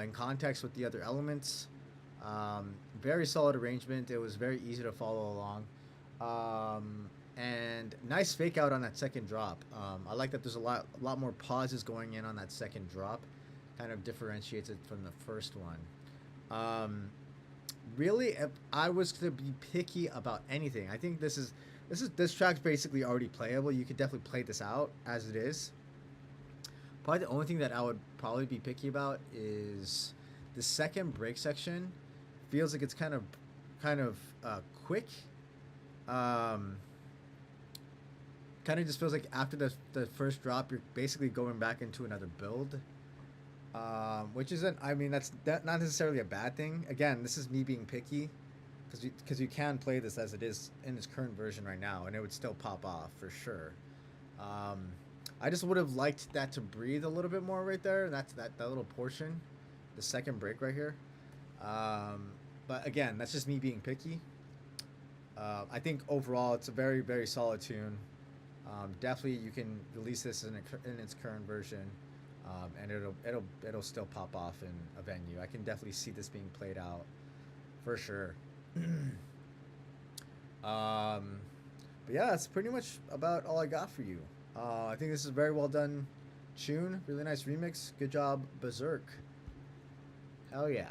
[SPEAKER 1] in context with the other elements. Very solid arrangement. It was very easy to follow along. And nice fake out on that second drop. I like that there's a lot more pauses going in on that second drop. Kind of differentiates it from the first one. Really, if I was to be picky about anything, I think this track's basically already playable. You could definitely play this out as it is. Probably the only thing that I would probably be picky about is the second break section. Feels like it's kind of quick. Kind of just feels like after the first drop, you're basically going back into another build. Which isn't, I mean, that's not necessarily a bad thing. Again, this is me being picky, because you can play this as it is in its current version right now, and it would still pop off for sure. I just would have liked that to breathe a little bit more right there, and that's that little portion, the second break right here. But again, that's just me being picky. I think overall it's a very, very solid tune. Definitely you can release this in its current version. And it'll still pop off in a venue. I can definitely see this being played out for sure. But yeah, that's pretty much about all I got for you. I think this is a very well done tune. Really nice remix. Good job, Berserk. Hell yeah.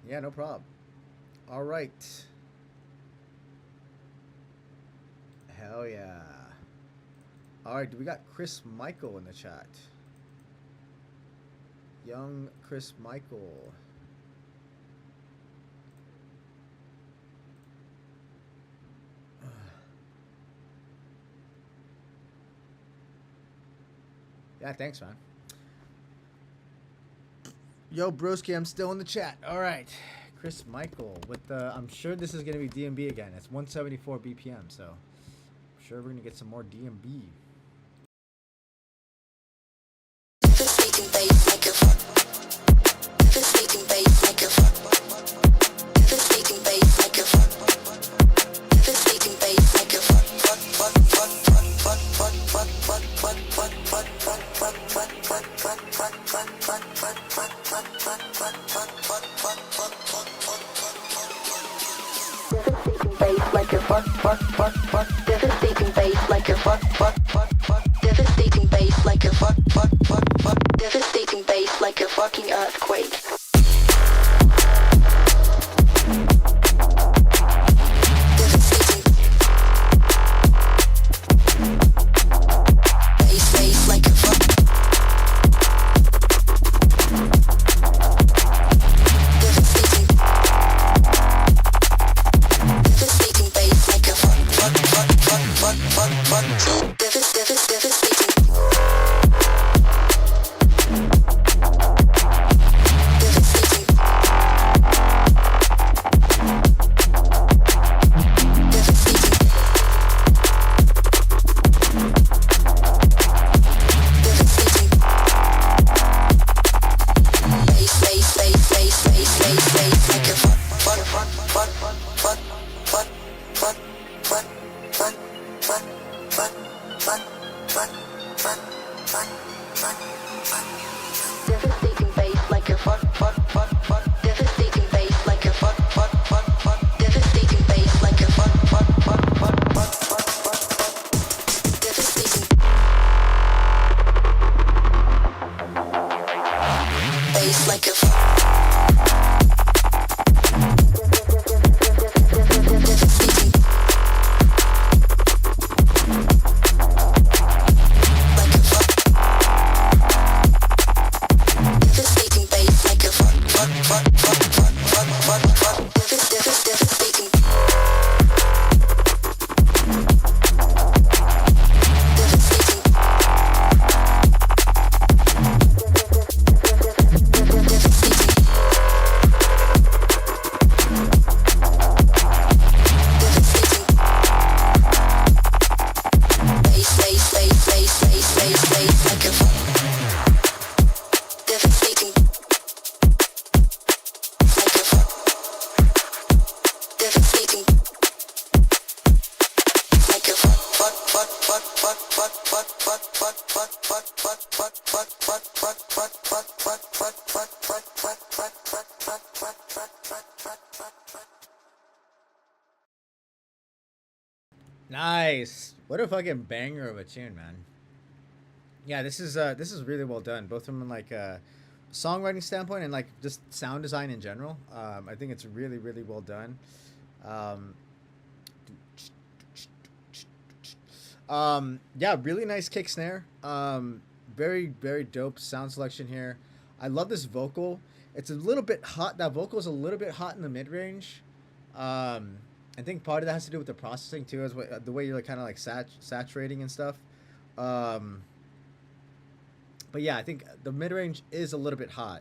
[SPEAKER 1] Yeah, no problem. All right. Hell yeah. Alright, we got Chris Michael in the chat. Young Chris Michael. Yeah, thanks, man. Yo, broski, I'm still in the chat. Alright. Chris Michael with the... I'm sure this is going to be DMB again. It's 174 BPM, so... I'm sure we're going to get some more DMB.
[SPEAKER 4] Devastating bass like a fuck. Devastating bass like a fuck. Devastating bass like a fucking earthquake.
[SPEAKER 1] Nice. What a fucking banger of a tune, man. Yeah, this is really well done, both from like a songwriting standpoint and like just sound design in general. I think it's really really well done. Um, yeah, really nice kick snare. Very very dope sound selection here. I love this vocal. It's a little bit hot. That vocal is a little bit hot in the mid range. I think part of that has to do with the processing too, as the way you're like kind of like saturating and stuff. Um, but yeah, I think the mid range is a little bit hot,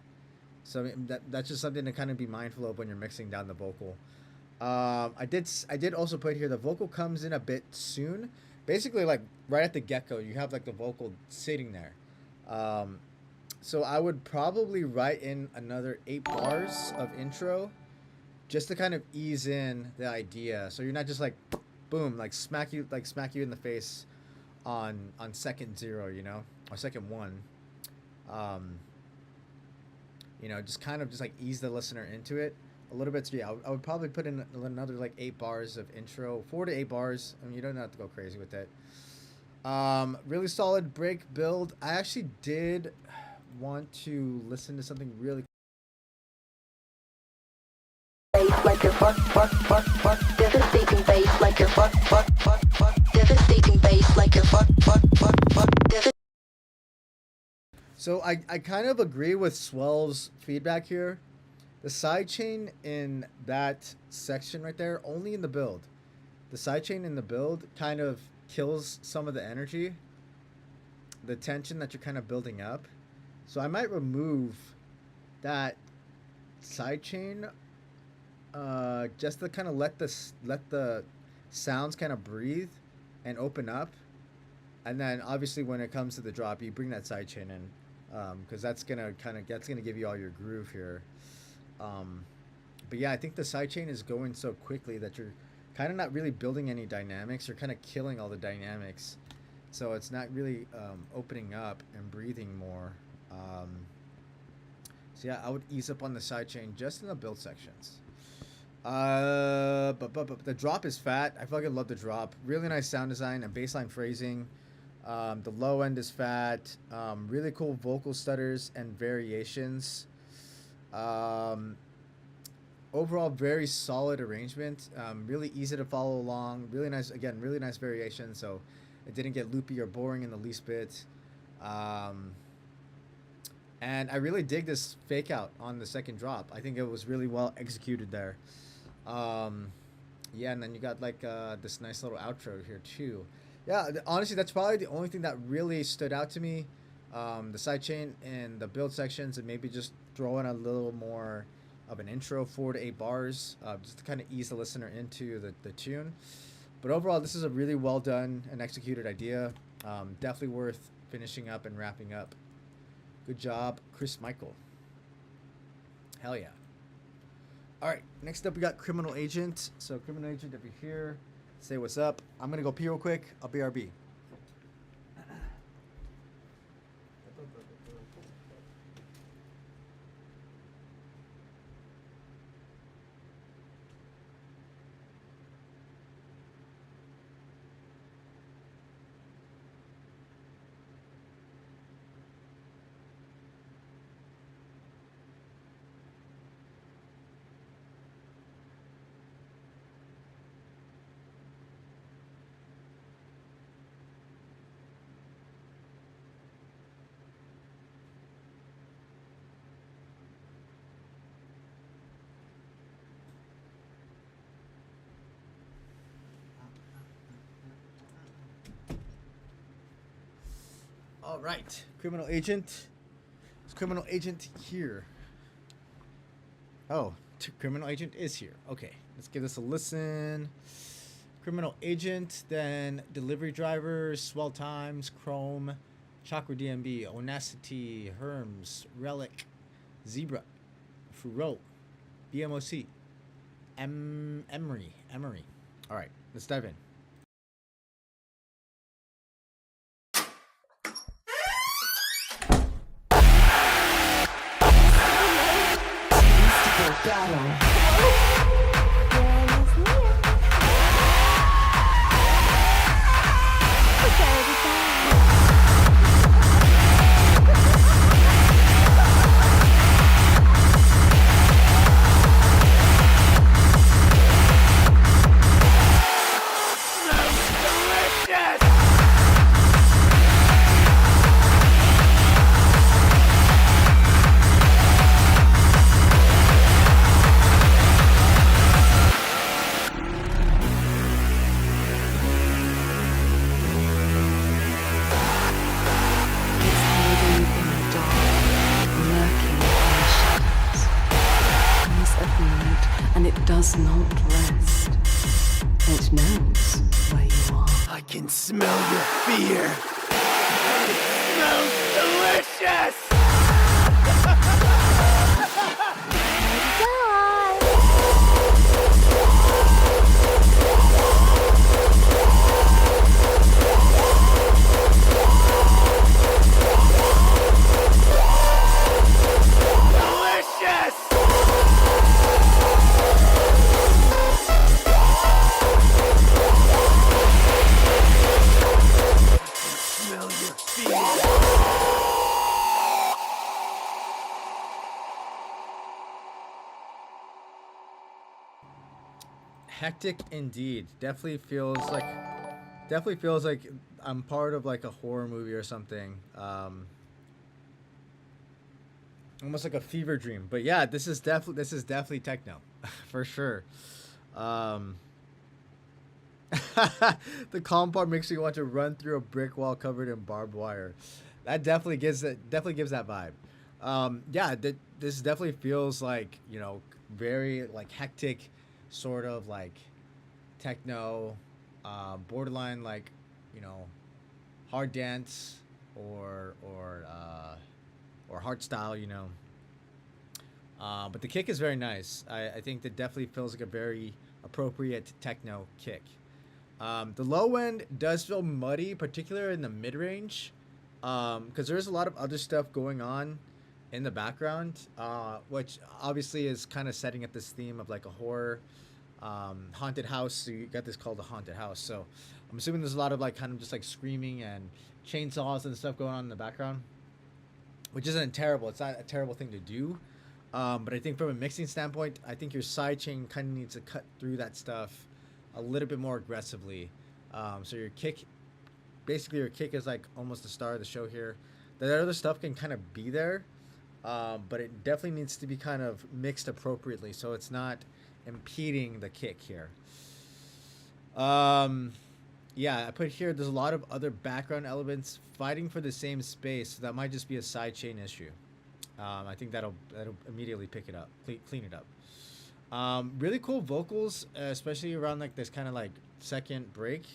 [SPEAKER 1] so I mean, that's just something to kind of be mindful of when you're mixing down the vocal. I did also put here the vocal comes in a bit soon, basically like right at the get go. You have like the vocal sitting there. So I would probably write in another 8 bars of intro, just to kind of ease in the idea, so you're not just like, boom, like smack you in the face on second 0, you know, or second 1. You know, just kind of just like ease the listener into it a little bit. So yeah, I would probably put in another like 8 bars of intro, 4 to 8 bars. I mean, you don't have to go crazy with it. Really solid break build. I actually did want to listen to something really
[SPEAKER 4] Bass like a fuck, devastating bass like a fuck, devastating bass like a fuck,
[SPEAKER 1] So I kind of agree with Swell's feedback here. The sidechain in that section right there, only in the build. The sidechain in the build kind of kills some of the energy, the tension that you're kind of building up. So I might remove that sidechain, just to kind of let the sounds kind of breathe and open up, and then obviously when it comes to the drop, you bring that sidechain in, because that's gonna give you all your groove here. But yeah, I think the sidechain is going so quickly that you're kind of not really building any dynamics. You're kind of killing all the dynamics, so it's not really opening up and breathing more. So yeah, I would ease up on the sidechain just in the build sections. But the drop is fat. I fucking love the drop. Really nice sound design and bassline phrasing. The low end is fat. Really cool vocal stutters and variations. Overall, very solid arrangement. Really easy to follow along. Really nice, again, really nice variation. So it didn't get loopy or boring in the least bit. And I really dig this fake out on the second drop. I think it was really well executed there. Yeah, and then you got like this nice little outro here too. Yeah, honestly, that's probably the only thing that really stood out to me. The sidechain and the build sections, and maybe just throw in a little more of an intro, 4 to 8 bars, just to kind of ease the listener into the tune. But overall, this is a really well done and executed idea. Definitely worth finishing up and wrapping up. Good job, Chris Michael. Hell yeah. All right, next up we got Criminal Agent. So Criminal Agent, if you're here, say what's up. I'm gonna go pee real quick. I'll BRB. All right, Criminal Agent. Is Criminal Agent here? Oh, Criminal Agent is here. Okay, let's give this a listen. Criminal Agent, then Delivery Driver, Swell Times, Chrome, Chakra DMB, Onacity, Herms, Relic, Zebra, Furo, BMOC, Emery. All right, let's dive in.
[SPEAKER 5] It's hiding in the dark, lurking in the shadows. Eyes at night, and it does not rest. It knows where you are.
[SPEAKER 6] I can smell your fear. It smells delicious! Delicious! Smell your fear.
[SPEAKER 1] Hectic indeed. Definitely feels like I'm part of like a horror movie or something. Almost like a fever dream. But yeah, this is definitely techno, for sure. The calm part makes you want to run through a brick wall covered in barbed wire. That definitely gives that vibe. Yeah, this definitely feels like, you know, very like hectic, sort of like techno, borderline like, you know, hard dance or hard style, you know. But the kick is very nice. I think that definitely feels like a very appropriate techno kick. The low end does feel muddy, particularly in the mid range, because there's a lot of other stuff going on in the background, which obviously is kind of setting up this theme of like a horror, haunted house. So you got this called a haunted house. So I'm assuming there's a lot of like kind of just like screaming and chainsaws and stuff going on in the background, which isn't terrible. It's not a terrible thing to do. But I think from a mixing standpoint, I think your sidechain kind of needs to cut through that stuff a little bit more aggressively. So your kick is like almost the star of the show here. The other stuff can kind of be there, but it definitely needs to be kind of mixed appropriately so it's not impeding the kick here. Yeah, I put here there's a lot of other background elements fighting for the same space, so that might just be a sidechain issue. I think that'll immediately pick it up, clean it up. Really cool vocals, especially around like this kind of like second break.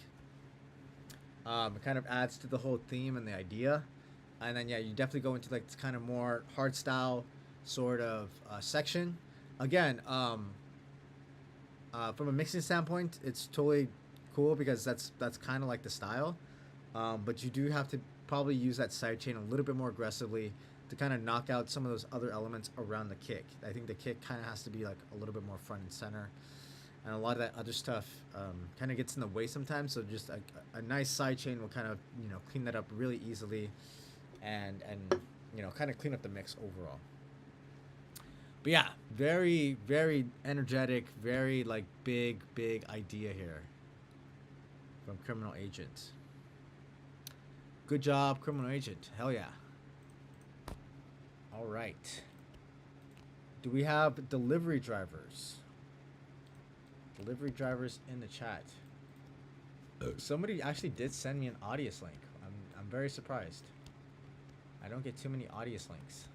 [SPEAKER 1] It kind of adds to the whole theme and the idea. And then yeah, you definitely go into like this kind of more hard style sort of section. Again, from a mixing standpoint, it's totally cool because that's kind of like the style. But you do have to probably use that sidechain a little bit more aggressively to kind of knock out some of those other elements around the kick. I think the kick kind of has to be like a little bit more front and center, and a lot of that other stuff kind of gets in the way sometimes. So just a nice side chain will kind of, you know, clean that up really easily, and you know, kind of clean up the mix overall. But yeah, very, very energetic, very like big idea here from Criminal Agent. Good job, Criminal Agent. Hell yeah. All right. Do we have delivery drivers? Delivery drivers in the chat. Somebody actually did send me an Audius link. I'm very surprised. I don't get too many Audius links.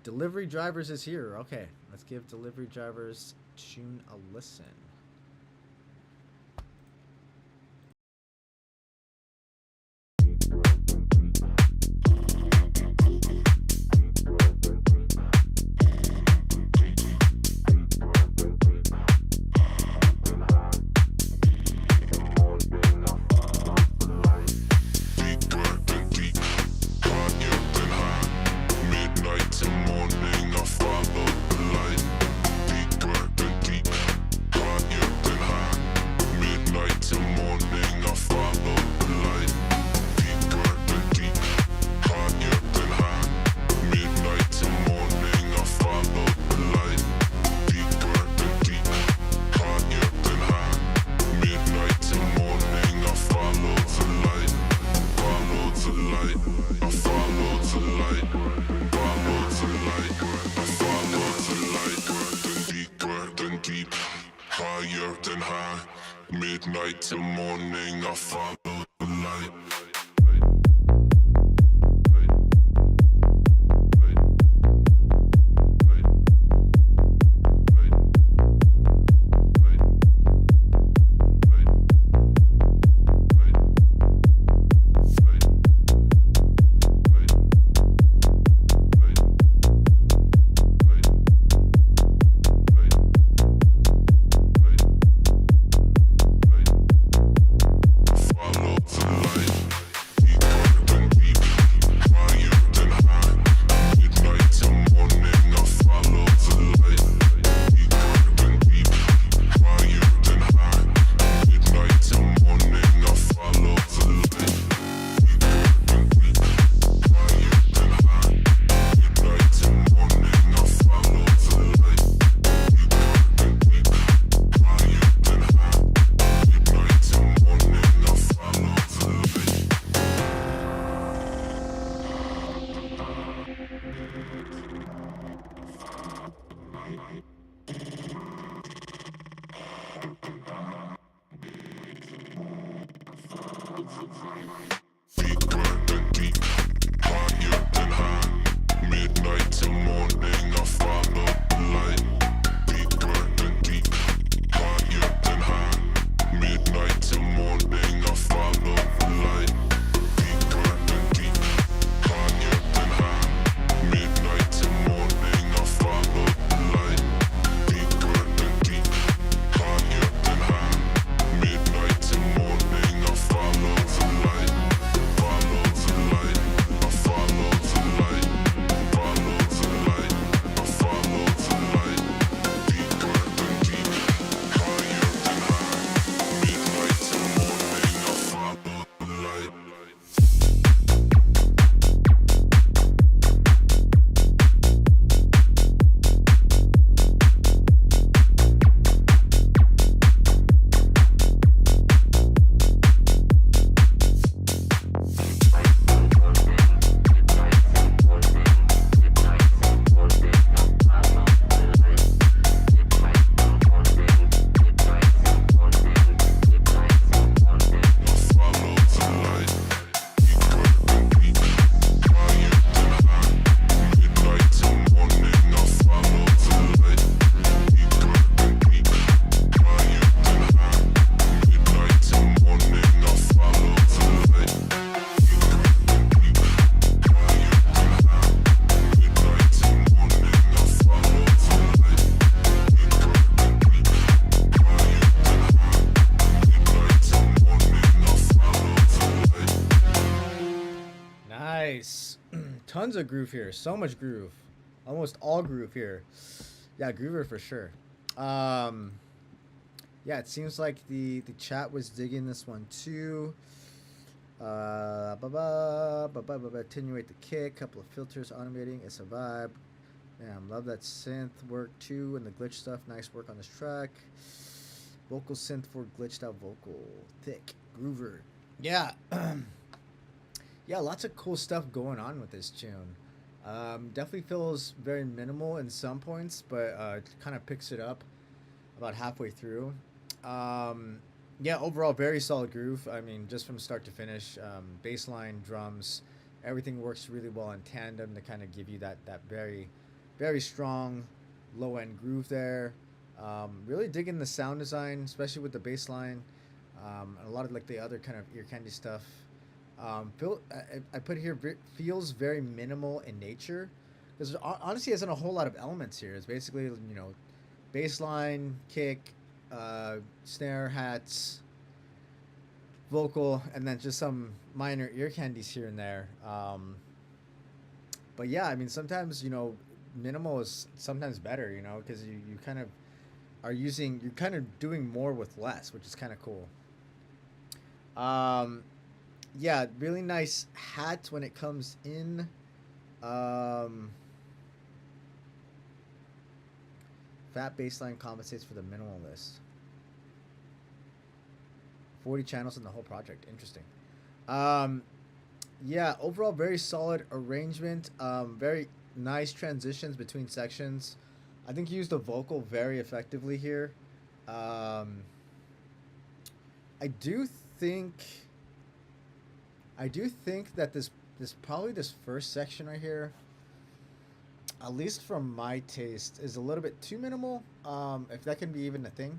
[SPEAKER 1] Delivery drivers is here. Okay, let's give delivery drivers tune a listen.
[SPEAKER 7] Midnight to morning, I follow. higher than high. Midnight till morning, I follow the light.
[SPEAKER 1] Nice. Tons of groove here. So much groove. Almost all groove here. Yeah, groover for sure. Yeah, it seems like the chat was digging this one too. Attenuate the kick, couple of filters, automating, it's a vibe. Damn, love that synth work too and the glitch stuff. Nice work on this track. Vocal synth for glitched out vocal. Thick groover. Yeah. Yeah, lots of cool stuff going on with this tune. Definitely feels very minimal in some points, but kind of picks it up about halfway through. Yeah, overall, very solid groove. I mean, just from start to finish, bass line, drums, everything works really well in tandem to kind of give you that very, very strong low-end groove there. Really digging the sound design, especially with the bass line. And a lot of like the other kind of ear candy stuff. I put here feels very minimal in nature because honestly isn't a whole lot of elements here. It's basically, you know, bass line, kick, snare, hats, vocal, and then just some minor ear candies here and there. But yeah, I mean, sometimes, you know, minimal is sometimes better, you know, because you kind of are using, you're kind of doing more with less, which is kind of cool. Yeah, really nice hat when it comes in. Fat bassline compensates for the minimalist. 40 channels in the whole project. Interesting. Yeah, overall very solid arrangement. Very nice transitions between sections. I think he used the vocal very effectively here. Um, I do think that this first section right here, at least from my taste, is a little bit too minimal. If that can be even a thing.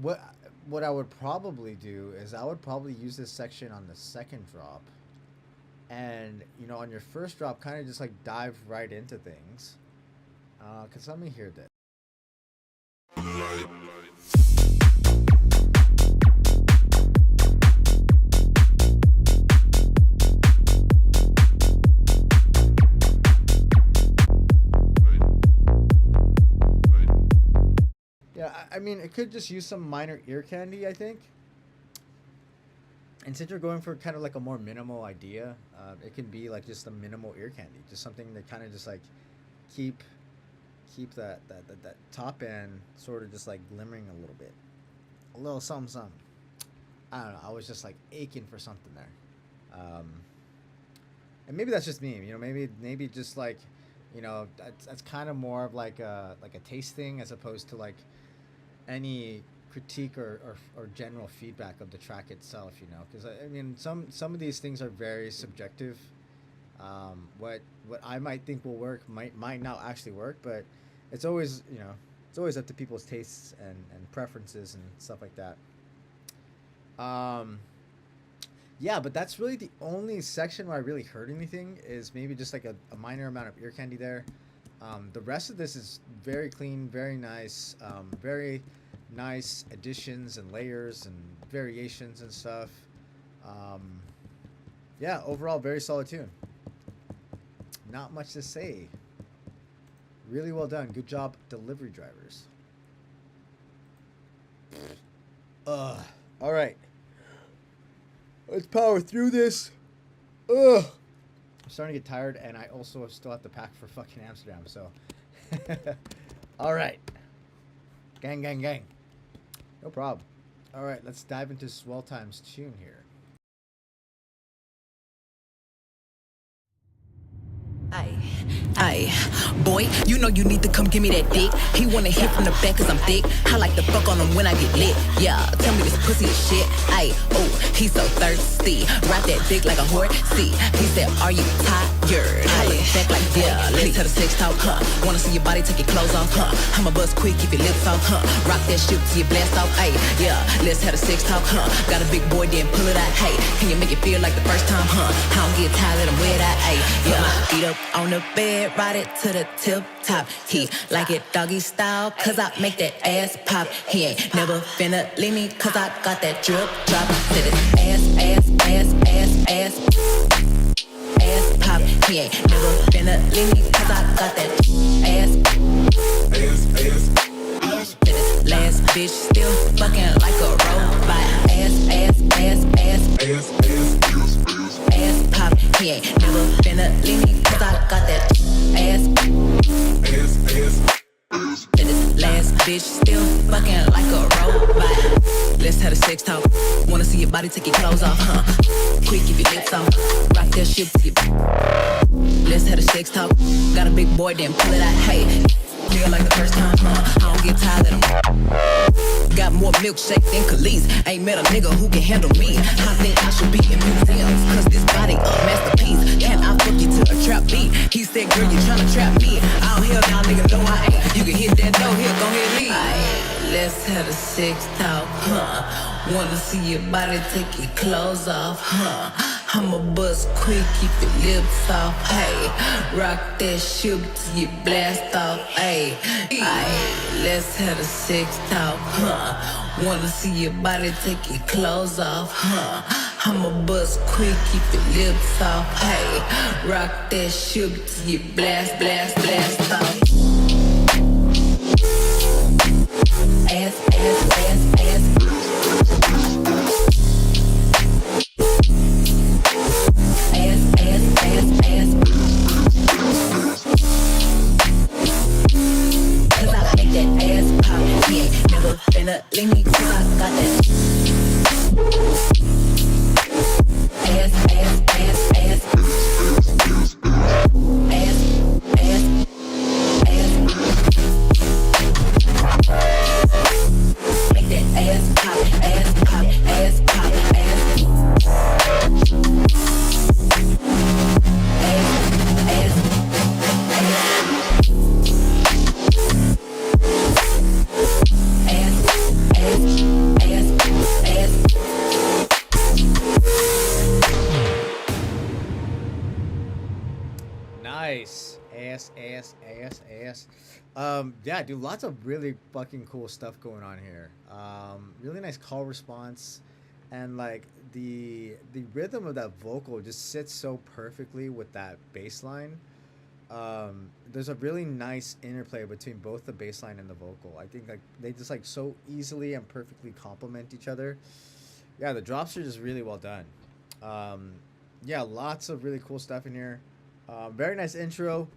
[SPEAKER 1] What I would probably do is I would probably use this section on the second drop, and on your first drop, kind of just like dive right into things. Cause let me hear this. Yeah, I mean, it could just use some minor ear candy, I think. And since you're going for kind of like a more minimal idea, it can be like just a minimal ear candy, just something that kind of just like keep that top end sort of just like glimmering a little bit, a little something. I don't know. I was just like aching for something there, and maybe that's just me. Maybe just like, that's kind of more of like a taste thing as opposed to like any critique or general feedback of the track itself, because I mean some of these things are very subjective. What I might think will work might not actually work, but it's always up to people's tastes and preferences and stuff like that. Yeah, but that's really the only section where I really heard anything, is maybe just like a minor amount of ear candy there. The rest of this is very clean, very nice, very nice additions and layers and variations and stuff. Yeah, overall, very solid tune. Not much to say. Really well done. Good job, delivery drivers. All right. Let's power through this. I'm starting to get tired, and I also still have to pack for fucking Amsterdam, so. All right. Gang, gang, gang. No problem. All right, let's dive into Swell Time's tune here.
[SPEAKER 8] Ay, boy, you know you need to come give me that dick. He wanna hit from the back cause I'm thick. I like to fuck on him when I get lit. Yeah, tell me this pussy is shit. Ay, oh, he's so thirsty. Ride that dick like a whore. See, he said, are you tired? I look back like, yeah, let's have a sex talk, huh? Wanna see your body, take your clothes off, huh? I'ma bust quick, keep your lips off, huh? Rock that shit till you blast off, ay, yeah, let's have a sex talk, huh? Got a big boy, then pull it out, hey. Can you make it feel like the first time, huh? I don't get tired, let him wear that, ay, yeah. Feet up on the bed, ride it to the tip top. He like it doggy style, cause I make that ass pop. He ain't never finna leave me, cause I got that drip drop. Said it ass pop. He ain't never finna leave me, cause I got that ass. Last bitch still fucking like a robot. Ass pop. He ain't never finna leave me, cause I got that ass. Last bitch still fucking like a robot. Let's have a sex talk. Wanna see your body, take your clothes off, huh? Quick, keep your lips off. Rock that shit to you. Let's have a sex talk. Got a big boy, then pull it out, hey. Nigga like the first time, huh? I don't get tired of them. Got more milkshake than Khalees. Ain't met a nigga who can handle me. I think I should be in museums, cause this body a masterpiece. Can I fuck you to a trap beat? He said, girl, you tryna trap me. Out here, y'all niggas know I ain't. You can hit that door, here, go ahead, leave. Aye, let's have a sex talk, huh? Wanna see your body, take your clothes off, huh? I'ma bust quick, keep your lips off, hey. Rock that shit till you blast off, hey. Aye, let's have a sex talk, huh? Wanna see your body, take your clothes off, huh? I'ma bust quick, keep your lips off, hey. Rock that shit till you blast off. Ass. Cause I make that ass pop. He ain't never finna leave me, cause I got that ass.
[SPEAKER 1] Yeah, dude, lots of really fucking cool stuff going on here. Really nice call response, and like the rhythm of that vocal just sits so perfectly with that bass line. There's a really nice interplay between both the bass line and the vocal. I think like they just like so easily and perfectly complement each other. Yeah, the drops are just really well done. Um, yeah, lots of really cool stuff in here. Very nice intro.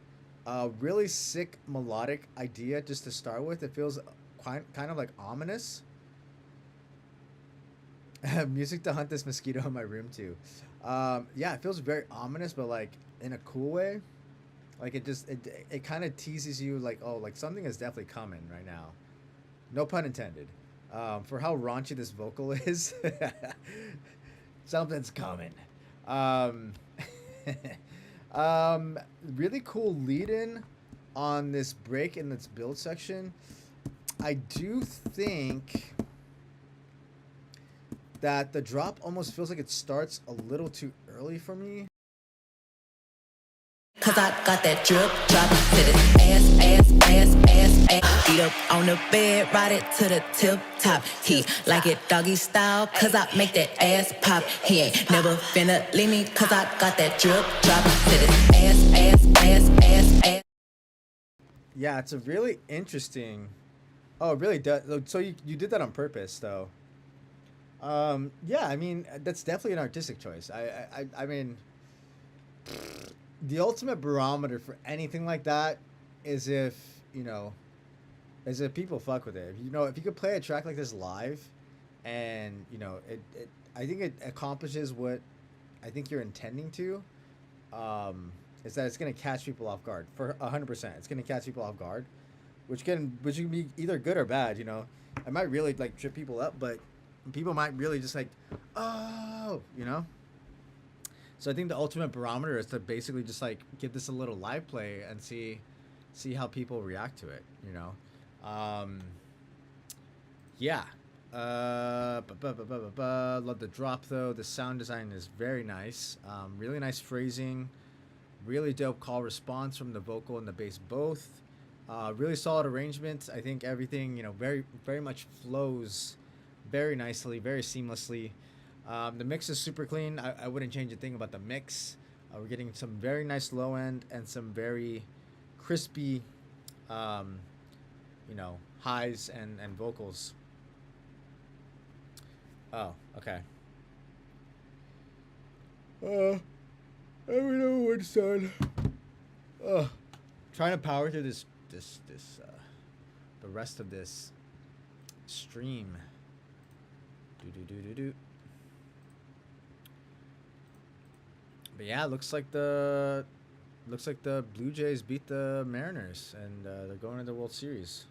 [SPEAKER 1] Really sick melodic idea just to start with. It feels kind of like ominous. Music to hunt this mosquito in my room too. Yeah, it feels very ominous, but like in a cool way. Like it kind of teases you like, oh, like something is definitely coming right now. No pun intended. For how raunchy this vocal is, something's coming. Um, really cool lead in on this break in this build section. I do think that the drop almost feels like it starts a little too early for me.
[SPEAKER 8] Cause I got that drip, drop it to the ass. Beat up on the bed, ride it to the tip top. He like it doggy style, cause I make that ass pop. He ain't never finna leave me, cause I got that drip, drop it to the ass.
[SPEAKER 1] Yeah, it's a really interesting. Oh, it really does. So you did that on purpose, though. Yeah, I mean that's definitely an artistic choice. I mean, the ultimate barometer for anything like that is if is if people fuck with it. If you could play a track like this live, and I think it accomplishes what I think you're intending to. Is that it's gonna catch people off guard for 100%. It's gonna catch people off guard, which can be either good or bad. It might really like trip people up, but people might really just like, oh. So I think the ultimate barometer is to basically just like give this a little live play and see how people react to it. Yeah. Love the drop though. The sound design is very nice. Really nice phrasing. Really dope call response from the vocal and the bass both. Really solid arrangements. I think everything very very much flows very nicely, very seamlessly. The mix is super clean. I wouldn't change a thing about the mix. We're getting some very nice low end and some very crispy, highs and vocals. Oh, okay. I don't know what's done. Trying to power through this the rest of this stream. Do. But yeah, looks like the Blue Jays beat the Mariners and they're going to the World Series.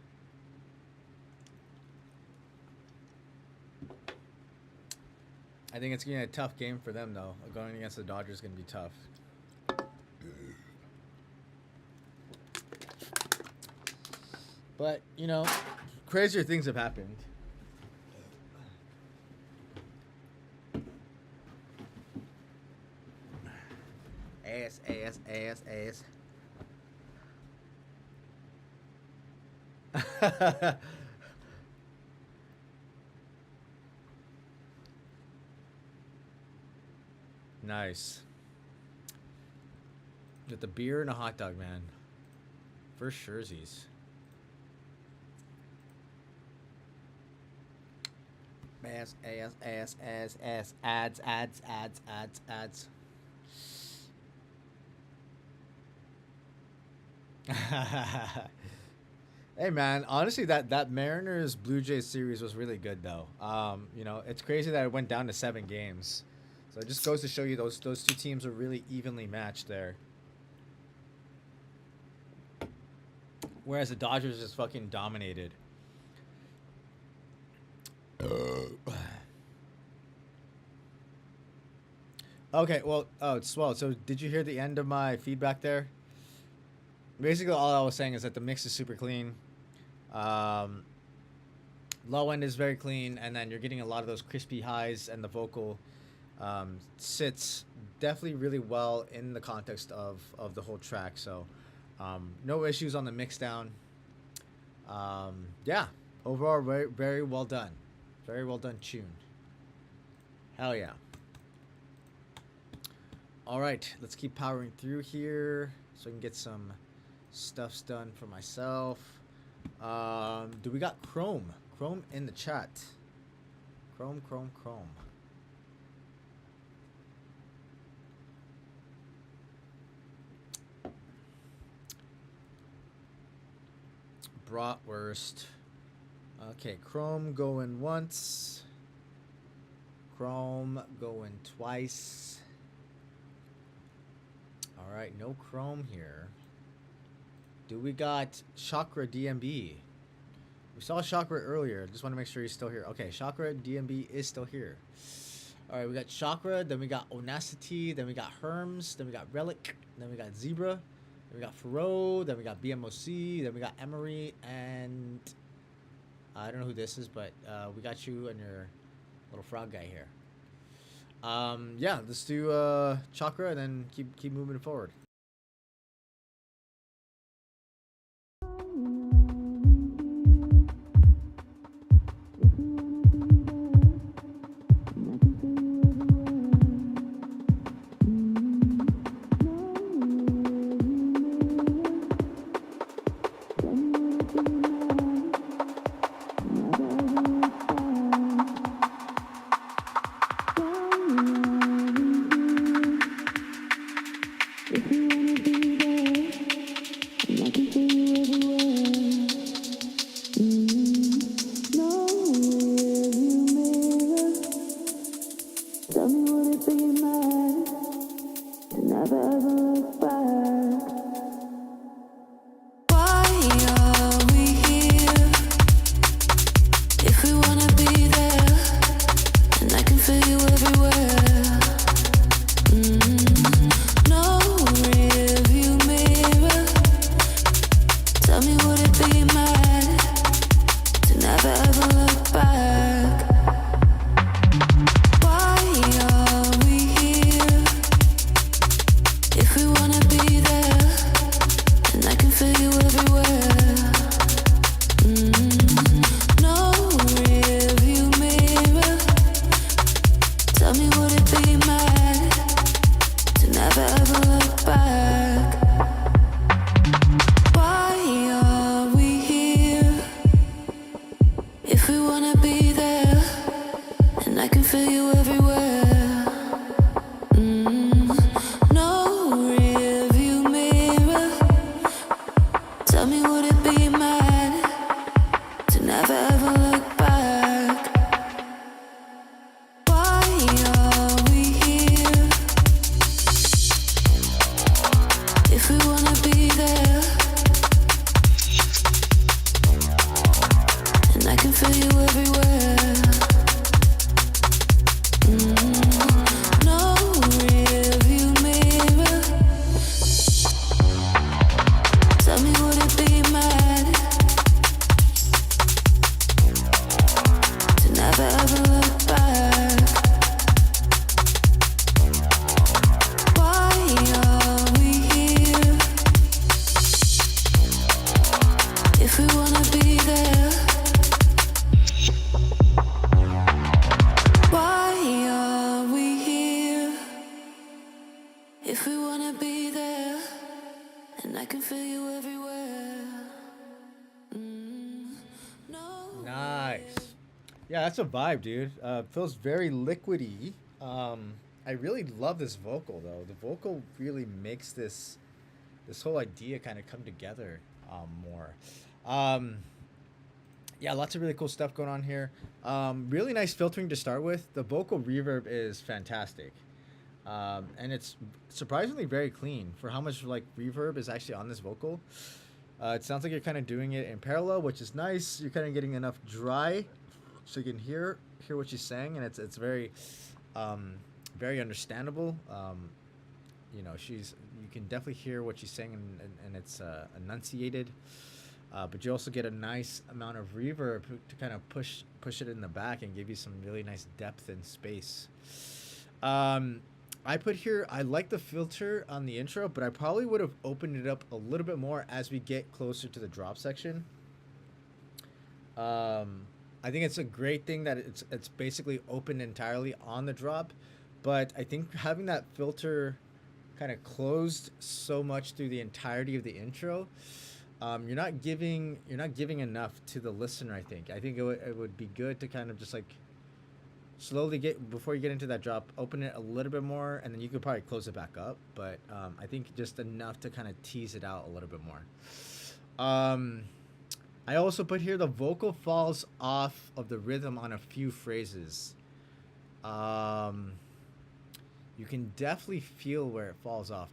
[SPEAKER 1] I think it's gonna be a tough game for them though. Going against the Dodgers is gonna be tough. But crazier things have happened. Ass. Nice. With the beer and a hot dog, man. First jerseys. Ads. Hey man, honestly, that Mariners Blue Jays series was really good though. It's crazy that it went down to 7 games, so it just goes to show you those two teams are really evenly matched there. Whereas the Dodgers just fucking dominated. Okay, well, it's swell. So did you hear the end of my feedback there? Basically, all I was saying is that the mix is super clean. Low end is very clean, and then you're getting a lot of those crispy highs, and the vocal sits definitely really well in the context of the whole track. So no issues on the mix down. Yeah, overall, very, very well done. Very well done tune. Hell yeah. All right, let's keep powering through here so I can get some stuffs done for myself. Do we got Chrome? Chrome in the chat. Chrome. Bratwurst. Okay, Chrome going once. Chrome going twice. All right, no Chrome here. Do we got Chakra DMB? We saw Chakra earlier. Just want to make sure he's still here. Okay, Chakra DMB is still here. All right, we got Chakra, then we got Onacity, then we got Herms, then we got Relic, then we got Zebra, then we got Faro, then we got BMOC, then we got Emery, and I don't know who this is, but we got you and your little frog guy here. Yeah, let's do Chakra and then keep moving forward. Yeah, that's a vibe, dude. Feels very liquidy. I really love this vocal though. The vocal really makes this whole idea kind of come together more. Yeah, lots of really cool stuff going on here. Really nice filtering to start with. The vocal reverb is fantastic. And it's surprisingly very clean for how much like reverb is actually on this vocal. It sounds like you're kind of doing it in parallel, which is nice. You're kind of getting enough dry so you can hear what she's saying, and it's very very understandable. You know, you can definitely hear what she's saying, and it's enunciated. But you also get a nice amount of reverb to kind of push it in the back and give you some really nice depth and space. I put here, I like the filter on the intro, but I probably would have opened it up a little bit more as we get closer to the drop section. I think it's a great thing that it's basically open entirely on the drop, but I think having that filter kind of closed so much through the entirety of the intro, you're not giving enough to the listener. I think it would be good to kind of just like slowly get before you get into that drop, open it a little bit more, and then you could probably close it back up. But I think just enough to kind of tease it out a little bit more. I also put here the vocal falls off of the rhythm on a few phrases. You can definitely feel where it falls off.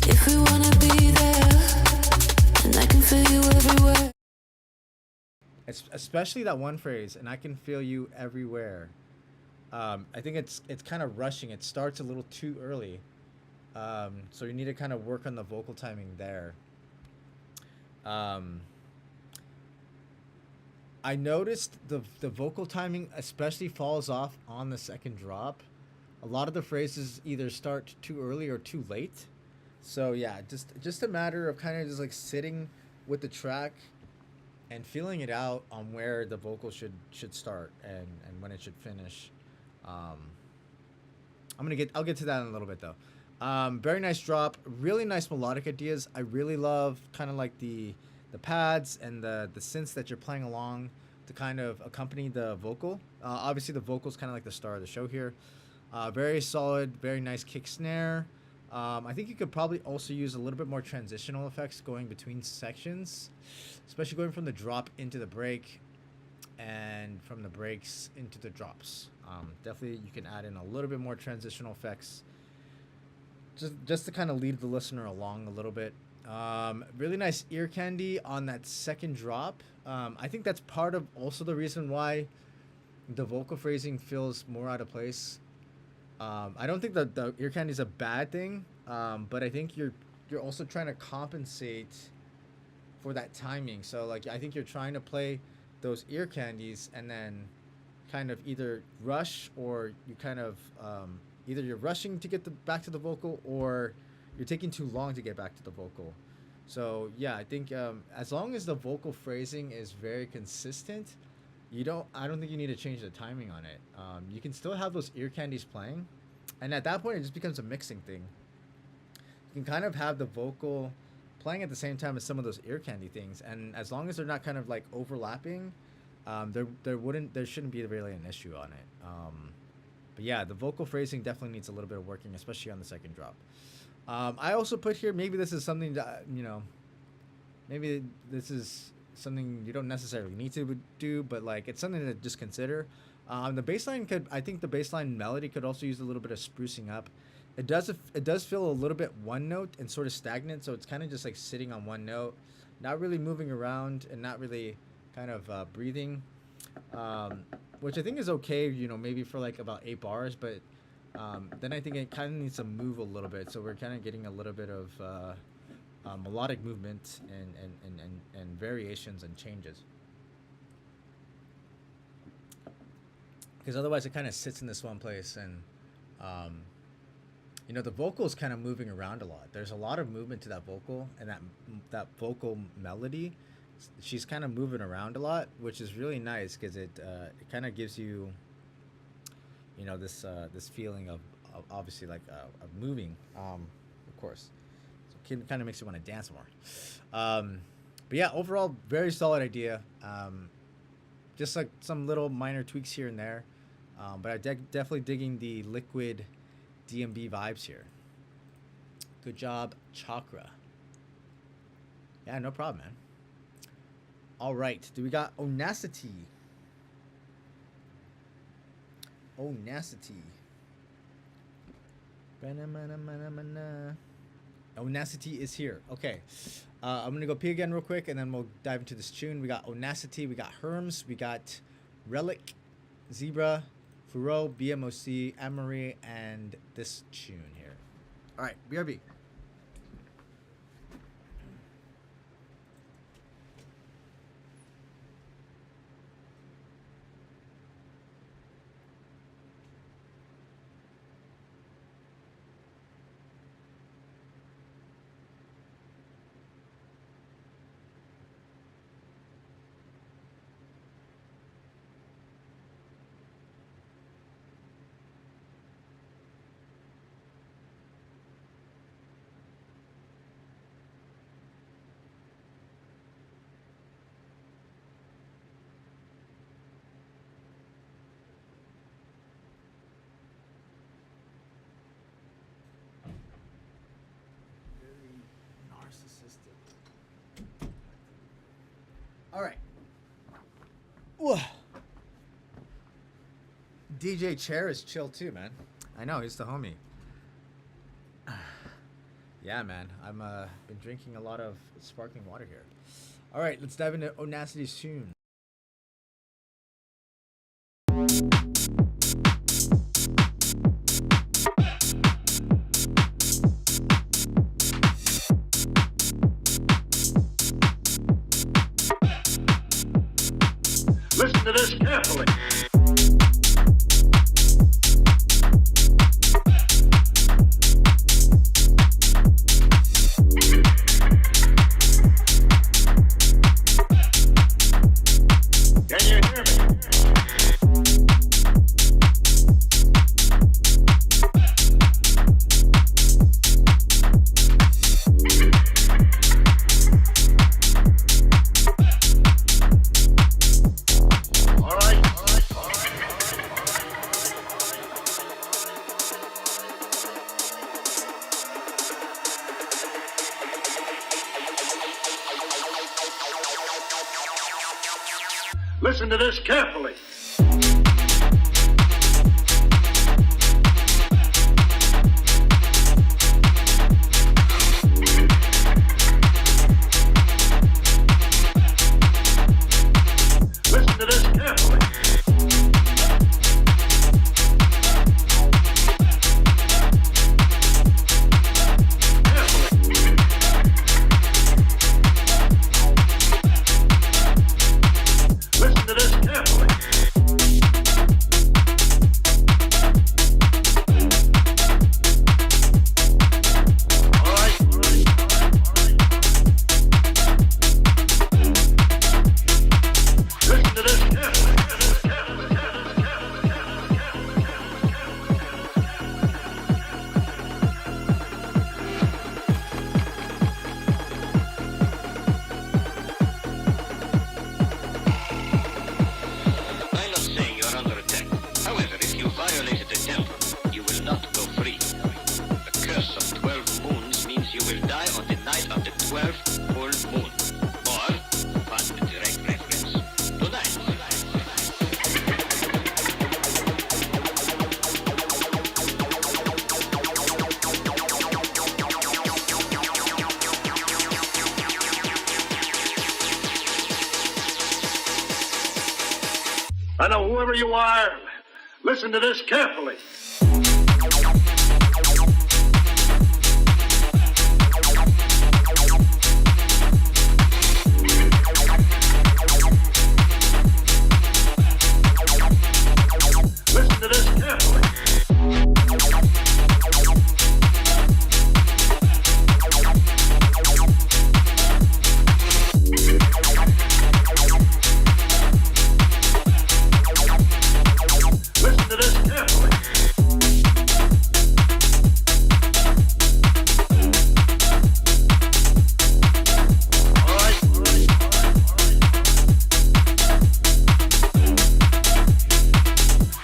[SPEAKER 2] If we wanna be there, and I can feel you everywhere.
[SPEAKER 1] Especially that one phrase, and I can feel you everywhere. I think it's kind of rushing. It starts a little too early, so you need to kind of work on the vocal timing there. Um, I noticed the vocal timing especially falls off on the second drop. A lot of the phrases either start too early or too late. So yeah, just a matter of kind of just like sitting with the track and feeling it out on where the vocal should start and when it should finish. Um, I'll get to that in a little bit though. Very nice drop, really nice melodic ideas. I really love kind of like the pads and the synths that you're playing along to kind of accompany the vocal. Obviously the vocal is kind of like the star of the show here. Very solid, very nice kick snare. I think you could probably also use a little bit more transitional effects going between sections, especially going from the drop into the break and from the breaks into the drops. Definitely you can add in a little bit more transitional effects just to kind of lead the listener along a little bit. Really nice ear candy on that second drop. I think that's part of also the reason why the vocal phrasing feels more out of place. I don't think that the ear candy is a bad thing, but I think you're also trying to compensate for that timing. So like I think you're trying to play those ear candies and then kind of either rush or you kind of either you're rushing to get back to the vocal or you're taking too long to get back to the vocal. So yeah, I think as long as the vocal phrasing is very consistent, I don't think you need to change the timing on it. You can still have those ear candies playing, and at that point it just becomes a mixing thing. You can kind of have the vocal playing at the same time as some of those ear candy things, and as long as they're not kind of like overlapping, there shouldn't be really an issue on it. But yeah, the vocal phrasing definitely needs a little bit of working, especially on the second drop. I also put here, maybe this is something that maybe this is something you don't necessarily need to do, but like it's something to just consider. The bassline I think the bassline melody could also use a little bit of sprucing up. It does feel a little bit one note and sort of stagnant, so it's kind of just like sitting on one note, not really moving around and not really kind of breathing, which I think is okay, maybe for like about 8 bars, but then I think it kind of needs to move a little bit, so we're kind of getting a little bit of melodic movement and variations and changes, because otherwise it kind of sits in this one place, and the vocal is kind of moving around a lot. There's a lot of movement to that vocal, and that vocal melody, she's kind of moving around a lot, which is really nice because it kind of gives you this feeling of obviously like of moving, of course. So it kind of makes you want to dance more. But yeah, overall very solid idea. Just like some little minor tweaks here and there, but I definitely digging the liquid DMB vibes here. Good job, Chakra. Yeah, no problem, man. All right, do we got Onacity? Onacity is here. Okay, I'm gonna go pee again real quick, and then we'll dive into this tune. We got Onacity, we got Herms, we got Relic, Zebra, Furo, BMOC, Amory, and this tune here. All right, BRB. All right. Whoa. DJ Chair is chill too, man. I know, he's the homie. Yeah, man. I'm been drinking a lot of sparkling water here. All right, let's dive into Onacity soon.
[SPEAKER 6] Listen to this carefully. Can you hear me? All right. Listen to this carefully. Listen to this carefully. Listen to this carefully. All right. Listen to this carefully.
[SPEAKER 9] I'm not saying you're under attack. However, if you violated the temple, you will not go free. The curse of 12 moons means you will die on the night of the 12th full moon. Or, past the direct reference, tonight.
[SPEAKER 6] I know whoever you are. Listen to this carefully. Listen to this carefully. Listen to this carefully. All right.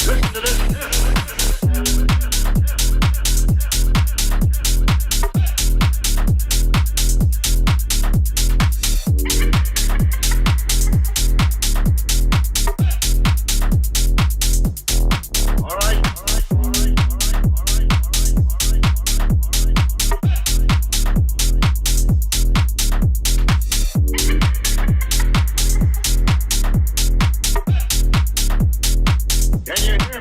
[SPEAKER 6] Listen to this carefully. All right. Can you hear me?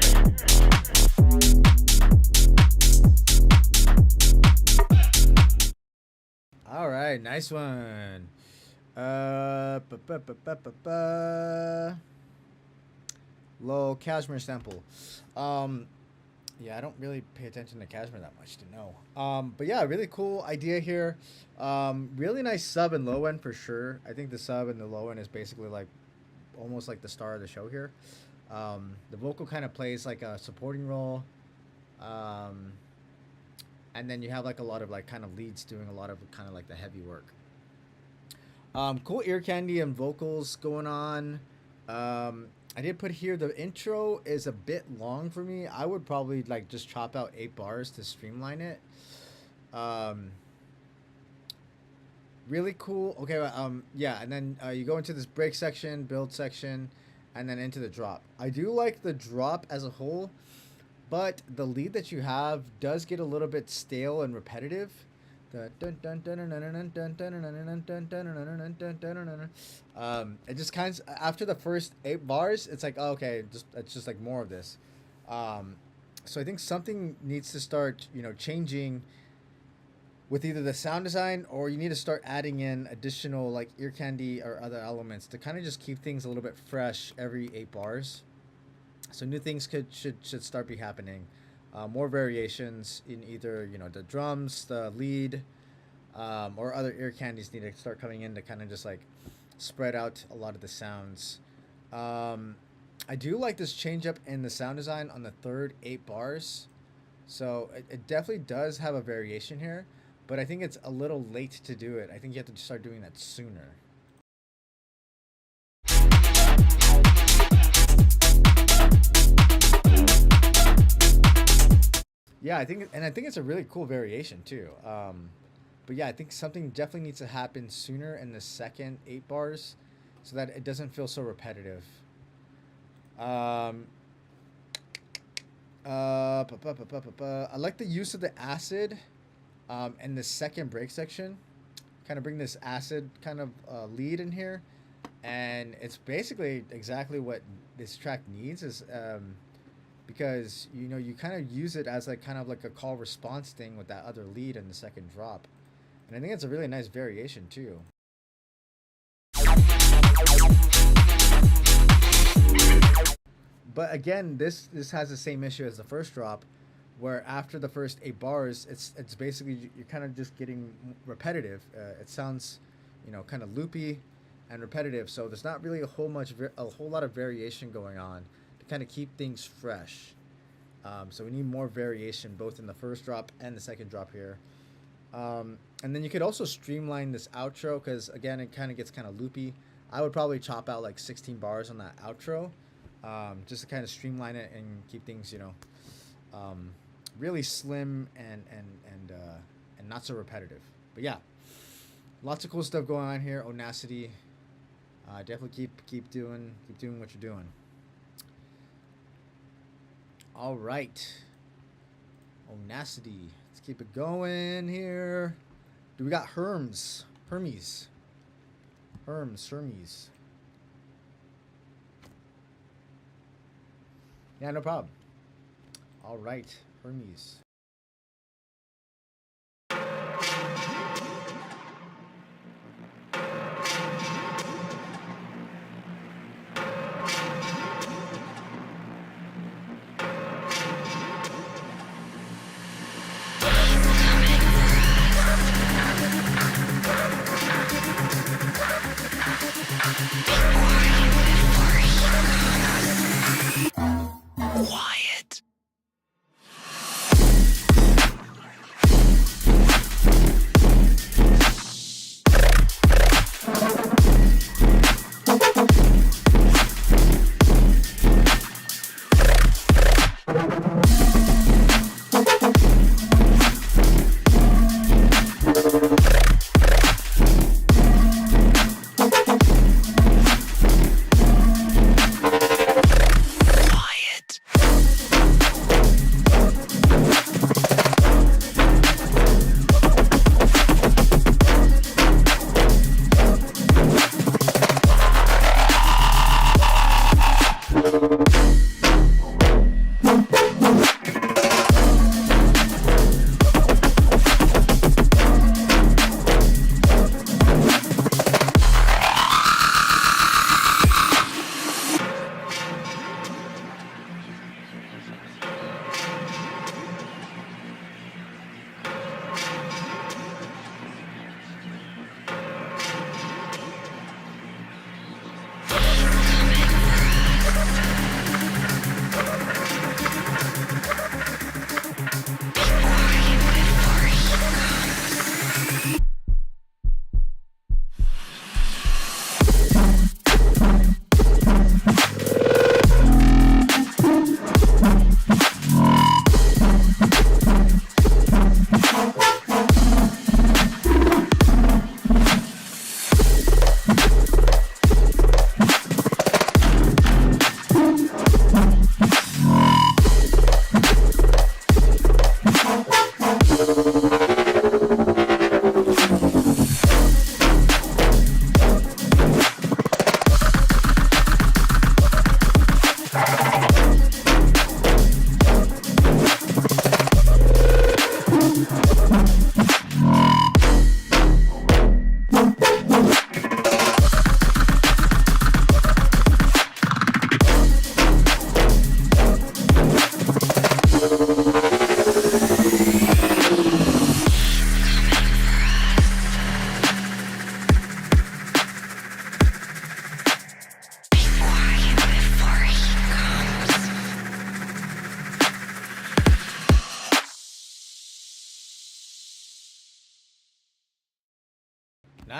[SPEAKER 1] All right, nice one. Low Cashmere sample. Yeah, I don't really pay attention to Cashmere that much to know. But yeah, really cool idea here. Really nice sub and low end for sure. I think the sub and the low end is basically like almost like the star of the show here. The vocal kind of plays like a supporting role. And then you have like a lot of like kind of leads doing a lot of kind of like the heavy work. Cool ear candy and vocals going on. I did put here the intro is a bit long for me. I would probably like just chop out 8 bars to streamline it. really cool. Okay, yeah, and then you go into this break section, build section, and then into the drop. I do like the drop as a whole, but the lead that you have does get a little bit stale and repetitive. It just kind of, after the first 8 bars, it's like, oh, okay, it's just like more of this. So I think something needs to start, changing with either the sound design, or you need to start adding in additional like ear candy or other elements to kind of just keep things a little bit fresh every 8 bars. So new things should start be happening. More variations in either the drums, the lead, or other ear candies need to start coming in to kind of just like spread out a lot of the sounds. I do like this change up in the sound design on the third 8 bars. So it definitely does have a variation here, but I think it's a little late to do it. I think you have to start doing that sooner. Yeah, I think it's a really cool variation too. But yeah, I think something definitely needs to happen sooner in the second 8 bars so that it doesn't feel so repetitive. I like the use of the acid in the second break section. Kind of bring this acid kind of lead in here, and it's basically exactly what this track needs, is because you kind of use it as like kind of like a call response thing with that other lead in the second drop, and I think it's a really nice variation too. But again, this has the same issue as the first drop, where after the first 8 bars, it's basically you're kind of just getting repetitive. It sounds, kind of loopy and repetitive. So there's not really a whole lot of variation going on to kind of keep things fresh. So we need more variation both in the first drop and the second drop here. And then you could also streamline this outro, because again, it kind of gets kind of loopy. I would probably chop out like 16 bars on that outro. Just to kind of streamline it and keep things, really slim and not so repetitive. But yeah, lots of cool stuff going on here. Onacity, definitely keep doing what you're doing. All right, Onacity. Let's keep it going here. Do we got Hermes? Yeah, no problem. All right, Hermes.
[SPEAKER 6] Quiet.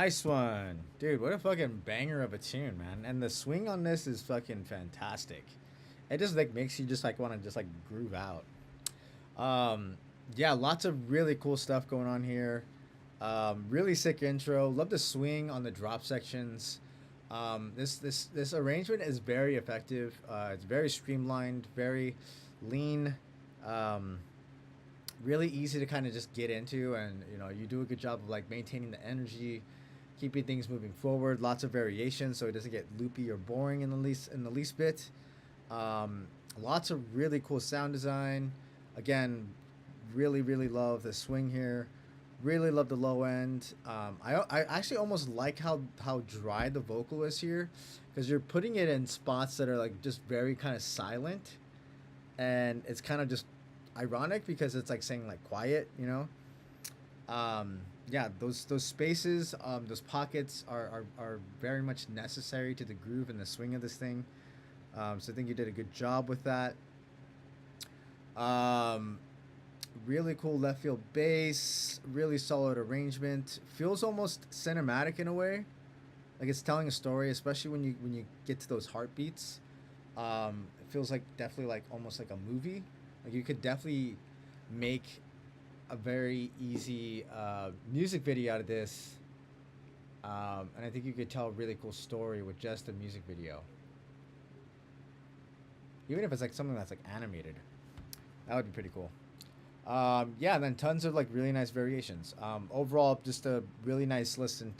[SPEAKER 1] Nice one. Dude, what a fucking banger of a tune, man. And the swing on this is fucking fantastic. It just like makes you just like want to just like groove out. Yeah, lots of really cool stuff going on here. Really sick intro. Love the swing on the drop sections. This arrangement is very effective. It's very streamlined, very lean. Really easy to kind of just get into, and you know, you do a good job of like maintaining the energy, keeping things moving forward. Lots of variations, so it doesn't get loopy or boring in the least bit. Lots of really cool sound design. Again, really love the swing here. Really love the low end. I actually almost like how dry the vocal is here, because you're putting it in spots that are like just very kind of silent, and it's kind of just ironic because it's like saying like quiet, you know. Yeah, those spaces, those pockets are very much necessary to the groove and the swing of this thing. So I think you did a good job with that. Really cool left field bass, really solid arrangement. Feels almost cinematic in a way, like it's telling a story, especially when you get to those heartbeats. It feels like definitely like almost like a movie. Like you could definitely make a very easy music video out of this, and I think you could tell a really cool story with just a music video, even if it's like something that's like animated. That would be pretty cool. Yeah, and then tons of like really nice variations. Overall, just a really nice listen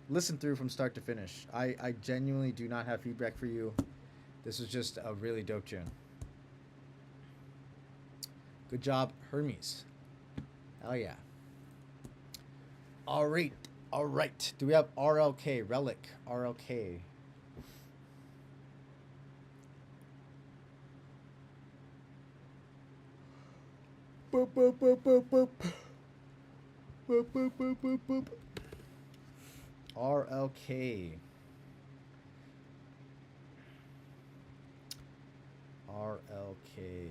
[SPEAKER 1] through from start to finish. I genuinely do not have feedback for you. This was just a really dope tune. Good job, Hermes. Hell yeah. All right. Do we have RLK? Relic. RLK. Boop, boop, boop, boop, boop. Boop, boop, boop, boop, boop. RLK. RLK.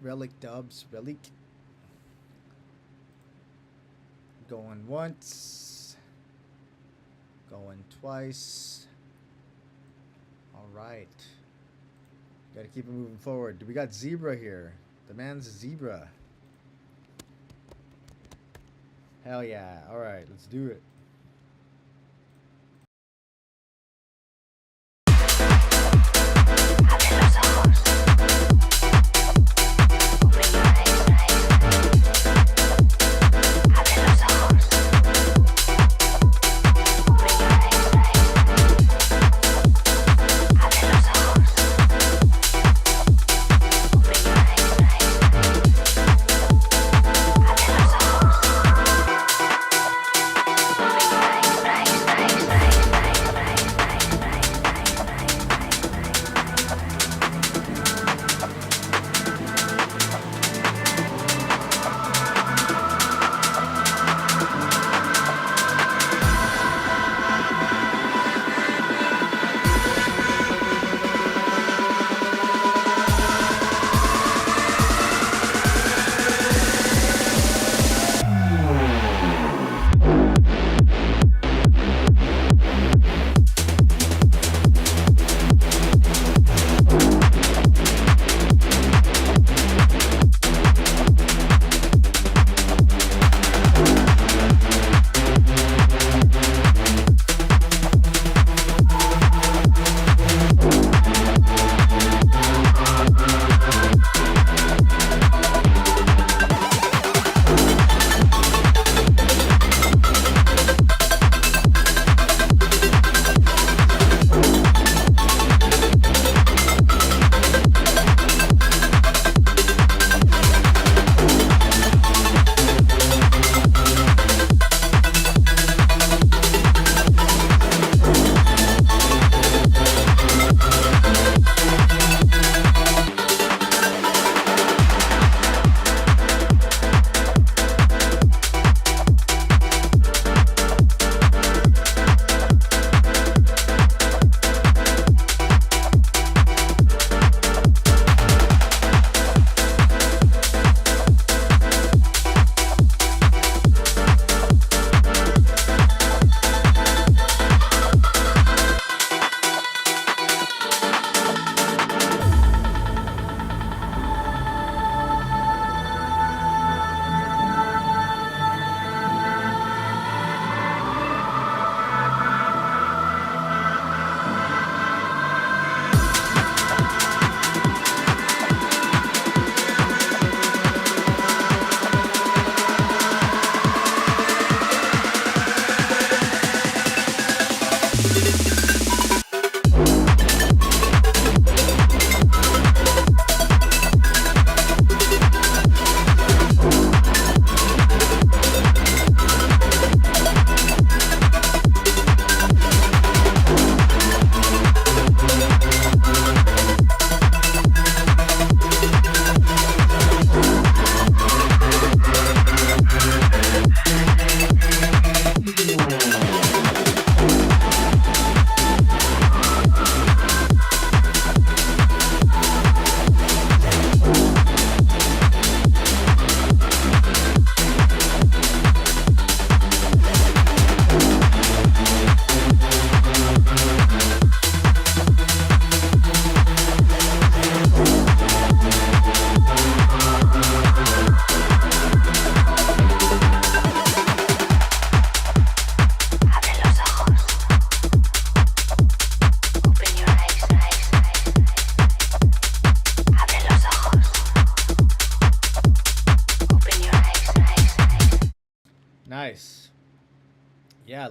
[SPEAKER 1] Relic dubs. Relic. Going once. Going twice. All right. Gotta keep it moving forward. We got Zebra here. The man's Zebra. Hell yeah. All right, let's do it.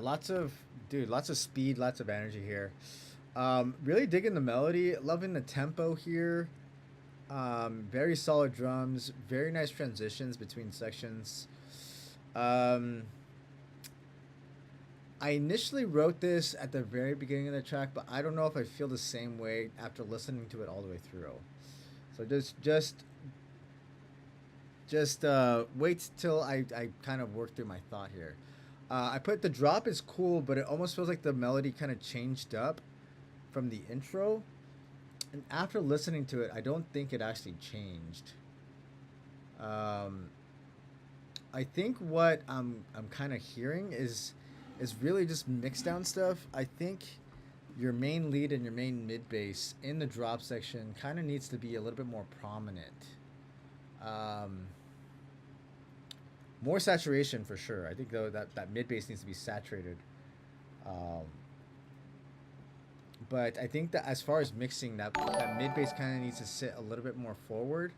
[SPEAKER 1] lots of speed, lots of energy here. Really digging the melody, loving the tempo here. Very solid drums, very nice transitions between sections. I initially wrote this at the very beginning of the track, but I don't know if I feel the same way after listening to it all the way through. So just wait till I kind of work through my thought here. I put the drop is cool, but it almost feels like the melody kind of changed up from the intro. And after listening to it, I don't think it actually changed. I think what I'm kind of hearing is really just mixed down stuff. I think your main lead and your main mid bass in the drop section kind of needs to be a little bit more prominent. More saturation for sure. I think though that mid bass needs to be saturated. But I think that as far as mixing, that mid bass kind of needs to sit a little bit more forward,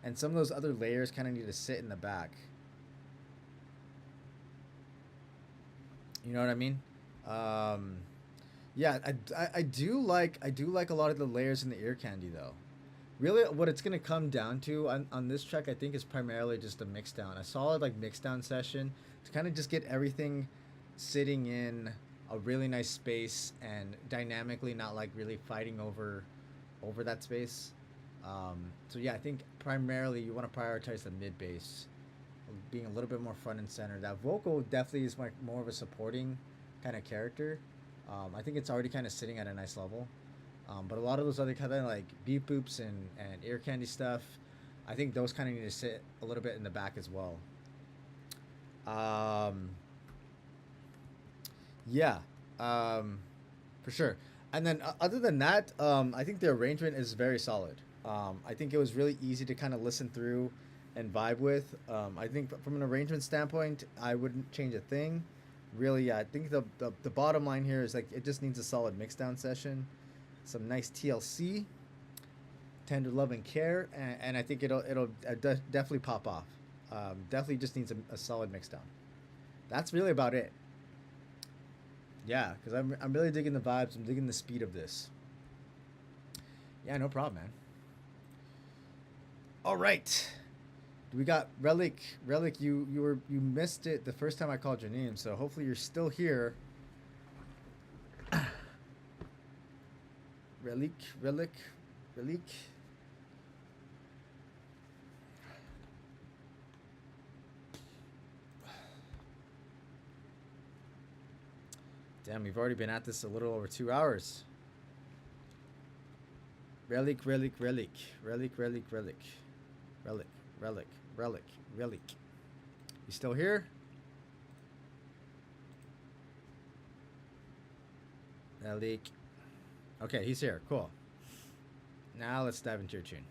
[SPEAKER 1] and some of those other layers kind of need to sit in the back. You know what I mean? Yeah, I do like a lot of the layers in the ear candy though. Really, what it's gonna come down to on this track, I think, is primarily just a mix down, a solid like mix down session to kind of just get everything sitting in a really nice space and dynamically, not like really fighting over that space. So yeah, I think primarily you want to prioritize the mid bass, being a little bit more front and center. That vocal definitely is like more of a supporting kind of character. I think it's already kind of sitting at a nice level. But a lot of those other kind of like beep boops and ear candy stuff, I think those kind of need to sit a little bit in the back as well. Yeah, for sure. And then other than that, I think the arrangement is very solid. I think it was really easy to kind of listen through and vibe with. I think from an arrangement standpoint, I wouldn't change a thing. Really, yeah, I think the bottom line here is like it just needs a solid mix down session, some nice TLC, tender love and care, and I think it'll definitely pop off. Definitely just needs a solid mix down. That's really about it. Yeah, because I'm really digging the vibes. I'm digging the speed of this. Yeah, no problem, man. All right. We got Relic. Relic, you missed it the first time I called your name, so hopefully you're still here. Relic. Damn, we've already been at this a little over 2 hours. Relic. You still here? Relic. Okay, he's here. Cool. Now let's dive into your tune.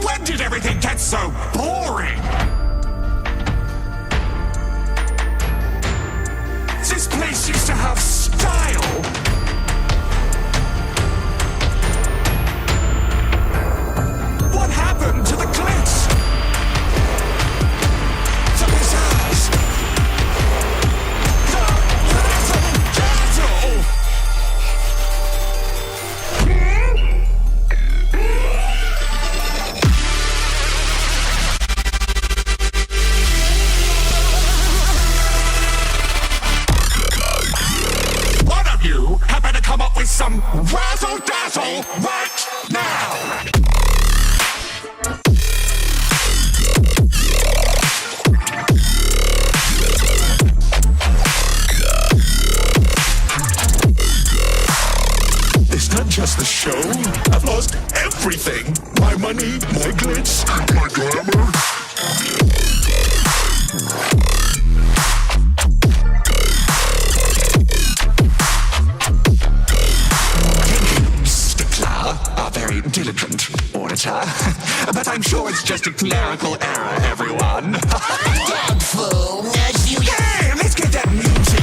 [SPEAKER 10] When did everything get so boring? This place used to have style. What happened to the glitz? The pizzazz? The razzle-dazzle? One of you had better come up with some razzle-dazzle right now! It's not just the show. I've lost everything. My money, my glitz, my glamour. Stickler, a very diligent auditor. But I'm sure it's just a clerical error, everyone. Damn fool. Hey, let's get that music.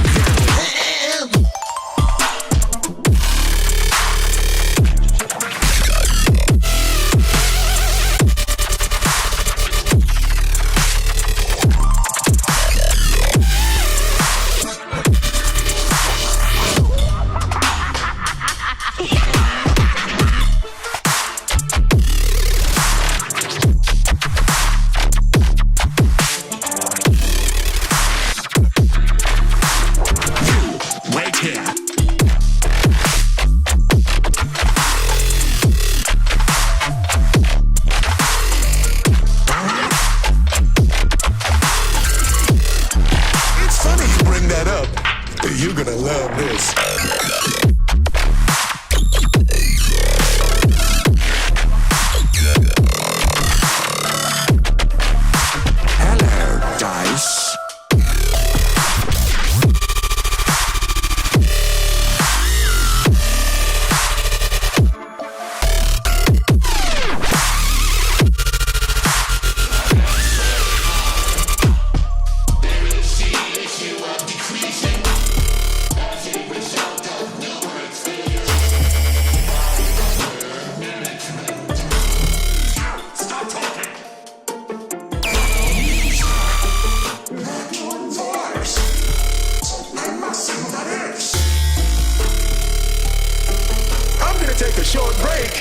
[SPEAKER 10] take a short break.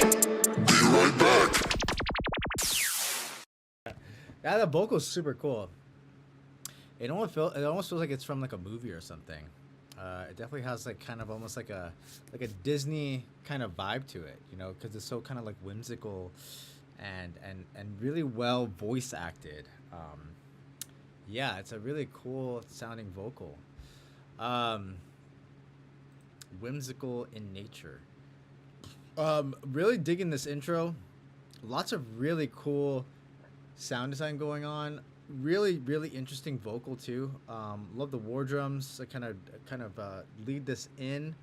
[SPEAKER 7] Be right back.
[SPEAKER 1] Yeah, the vocal's super cool. It almost feels like it's from like a movie or something. It definitely has like kind of almost like a Disney kind of vibe to it, you know, because it's so kind of like whimsical and really well voice acted. Yeah, it's a really cool sounding vocal. Whimsical in nature. Really digging this intro. Lots of really cool sound design going on. Really interesting vocal too. Love the war drums that kind of lead this in.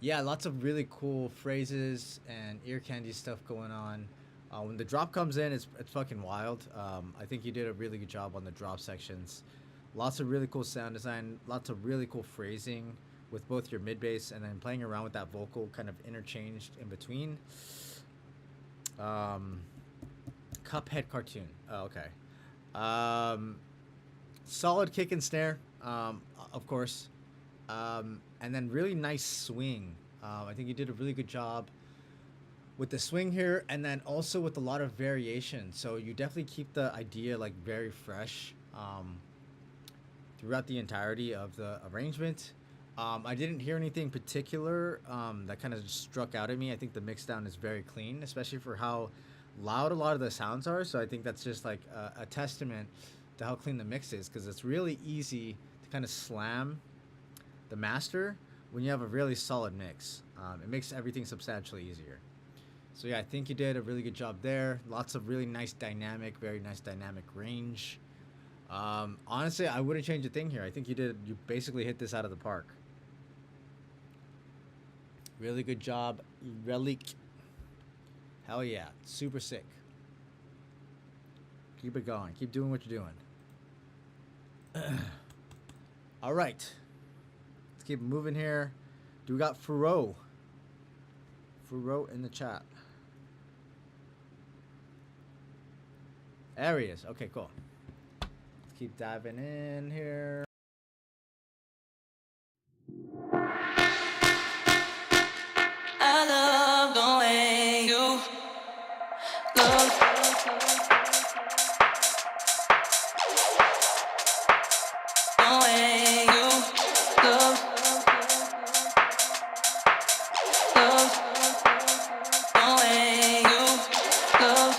[SPEAKER 1] Yeah, lots of really cool phrases and ear candy stuff going on. When the drop comes in, it's fucking wild. I think you did a really good job on the drop sections. Lots of really cool sound design, lots of really cool phrasing with both your mid bass and then playing around with that vocal kind of interchanged in between. Cuphead cartoon. Oh, okay. Solid kick and snare, of course. And then really nice swing. I think you did a really good job with the swing here, and then also with a lot of variation. So you definitely keep the idea like very fresh throughout the entirety of the arrangement. I didn't hear anything particular that kind of struck out at me. I think the mix down is very clean, especially for how loud a lot of the sounds are. So I think that's just like a testament to how clean the mix is, because it's really easy to kind of slam the master when you have a really solid mix. It makes everything substantially easier. So yeah, I think you did a really good job there. Lots of really nice dynamic, very nice dynamic range. Honestly, I wouldn't change a thing here. I think you basically hit this out of the park. Really good job, Relic. Hell yeah, super sick. Keep it going. Keep doing what you're doing. All right. Let's keep moving here. Do we got Furo? Furo in the chat. There he is. Okay, cool. Let's keep diving in here.
[SPEAKER 8] I love the way you look. The way you look. Look. The way you look. Look.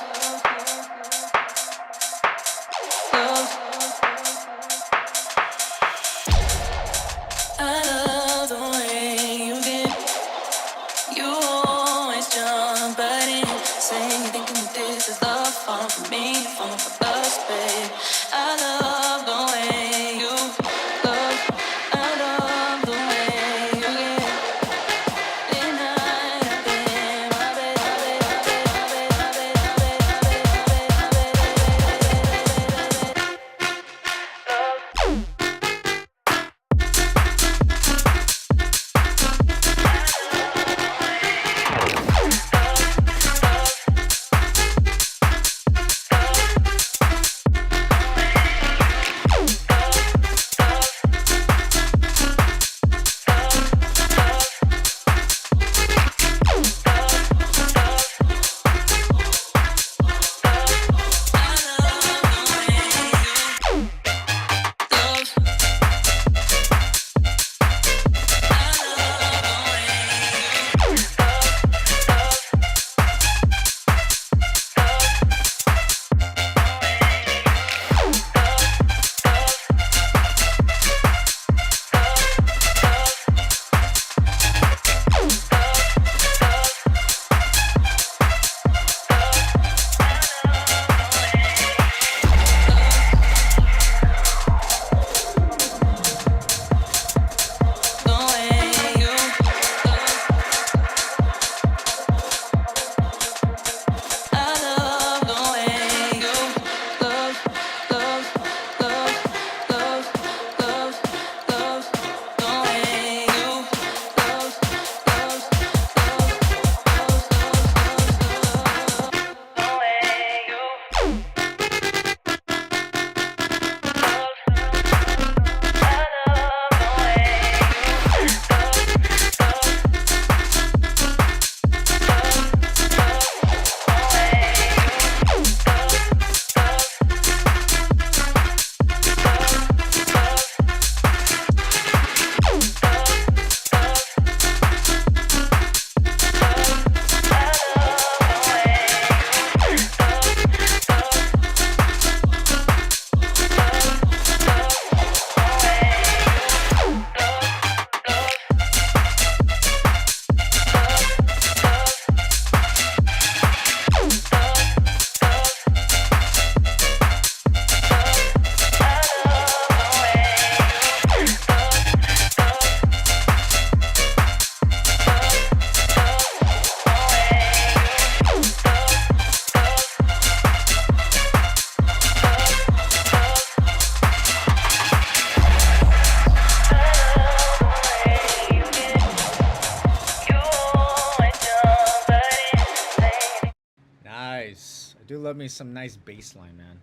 [SPEAKER 1] do love me some nice bass line, man.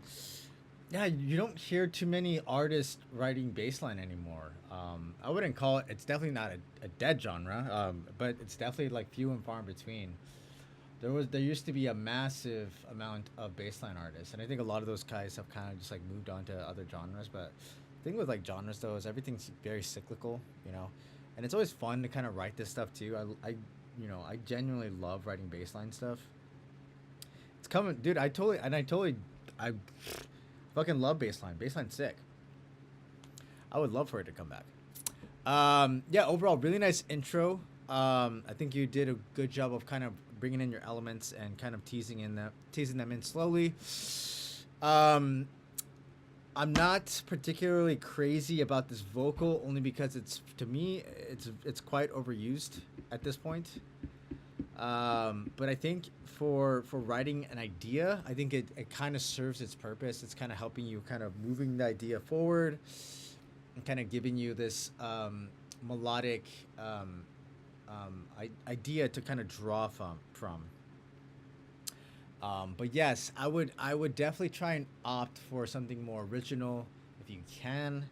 [SPEAKER 1] Yeah, you don't hear too many artists writing bass line anymore. I wouldn't call it. It's definitely not a dead genre, but it's definitely like few and far in between. There used to be a massive amount of bassline artists, and I think a lot of those guys have kind of just like moved on to other genres. But the thing with like genres though is everything's very cyclical, you know, and it's always fun to kind of write this stuff too. I genuinely love writing bassline stuff. It's coming, dude. I fucking love bassline. Bassline's sick. I would love for it to come back. Yeah, overall, really nice intro. I think you did a good job of kind of bringing in your elements and kind of teasing them in slowly. I'm not particularly crazy about this vocal, only because to me it's quite overused at this point. But I think for writing an idea, I think it kind of serves its purpose. It's kind of helping you kind of moving the idea forward and kind of giving you this melodic idea to kind of draw from. But yes, I would definitely try and opt for something more original if you can.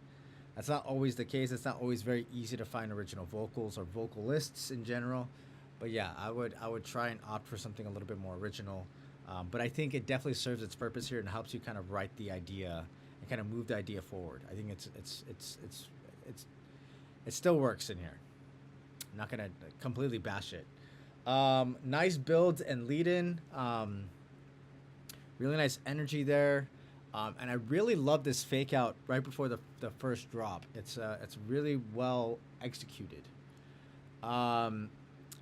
[SPEAKER 1] That's not always the case. It's not always very easy to find original vocals or vocalists in general. But yeah, I would try and opt for something a little bit more original. But I think it definitely serves its purpose here and helps you kind of write the idea and kind of move the idea forward. I think it still works in here. I'm not gonna completely bash it. Nice builds and lead in. Really nice energy there. And I really love this fake out right before the first drop. It's really well executed.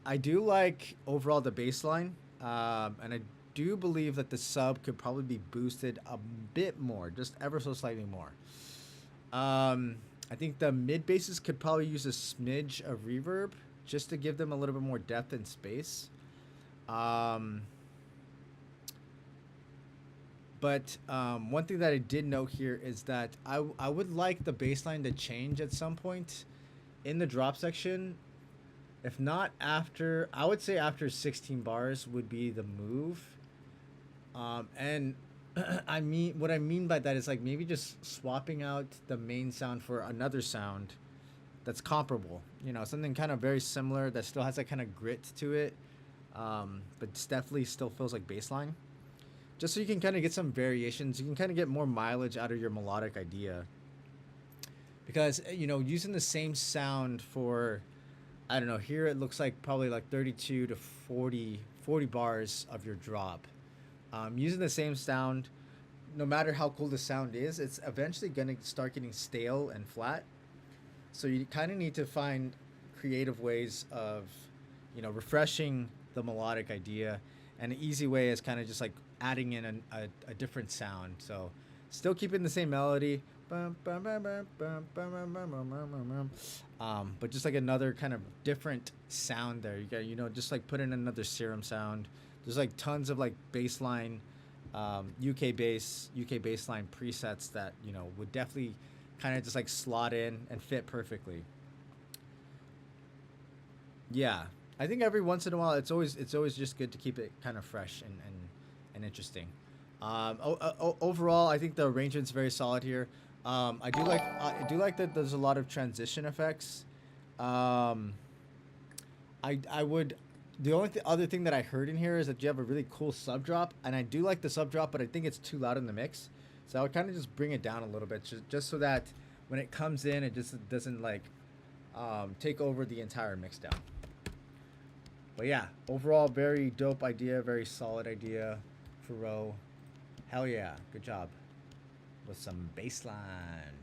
[SPEAKER 1] I do like overall the bass line, and I do believe that the sub could probably be boosted a bit more, just ever so slightly more. I think the mid basses could probably use a smidge of reverb just to give them a little bit more depth and space. But one thing that I did note here is that I would like the bass line to change at some point in the drop section. If not after, I would say after 16 bars would be the move. And what I mean by that is like maybe just swapping out the main sound for another sound that's comparable. You know, something kind of very similar that still has that kind of grit to it, but definitely still feels like bass line. Just so you can kind of get some variations. You can kind of get more mileage out of your melodic idea. Because, you know, using the same sound for, I don't know, here it looks like probably like 32 to 40 bars of your drop. Using the same sound, no matter how cool the sound is, it's eventually going to start getting stale and flat. So you kind of need to find creative ways of, you know, refreshing the melodic idea. And an easy way is kind of just like adding in a different sound. So still keeping the same melody, but just like another kind of different sound there. You got, you know, just like put in another Serum sound. There's like tons of like bassline, UK bassline presets that, you know, would definitely kind of just like slot in and fit perfectly. Yeah, I think every once in a while it's always just good to keep it kind of fresh and interesting. Overall, I think the arrangement's very solid here. I do like that there's a lot of transition effects. I would. The only other thing that I heard in here is that you have a really cool sub drop, and I do like the sub drop, but I think it's too loud in the mix. So I would kind of just bring it down a little bit, just so that when it comes in, it just doesn't like take over the entire mix down. But yeah, overall, very dope idea, very solid idea for Row. Hell yeah, good job with some bassline.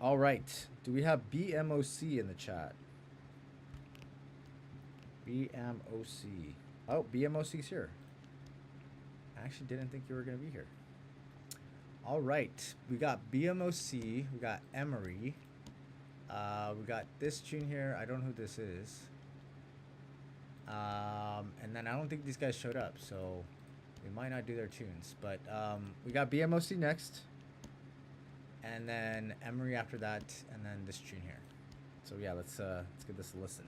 [SPEAKER 1] All right, do we have BMOC in the chat? BMOC. Oh, BMOC's here. I actually didn't think you were going to be here. All right, we got BMOC, we got Emery, we got this tune here. I don't know who this is. And then I don't think these guys showed up, so we might not do their tunes. But we got BMOC next, and then Emery after that, and then this tune here. So yeah, let's give this a listen.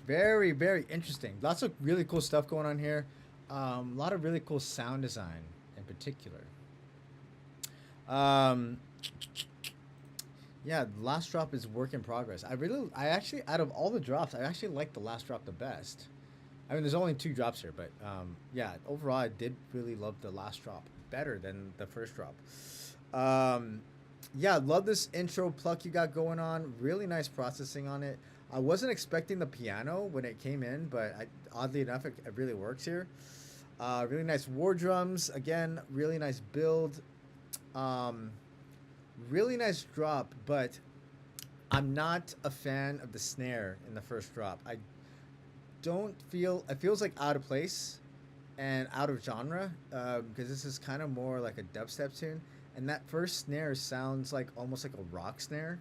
[SPEAKER 1] Very, very interesting. Lots of really cool stuff going on here. A lot of really cool sound design in particular. Yeah, the last drop is work in progress. I actually, out of all the drops, I actually like the last drop the best. I mean, there's only 2 drops here, but yeah, overall, I did really love the last drop better than the first drop. Yeah, love this intro pluck you got going on. Really nice processing on it. I wasn't expecting the piano when it came in, but oddly enough, it really works here. Really nice war drums. Again, really nice build. Really nice drop, but I'm not a fan of the snare in the first drop. I don't feel, it feels like out of place and out of genre, because this is kind of more like a dubstep tune, and that first snare sounds like almost like a rock snare.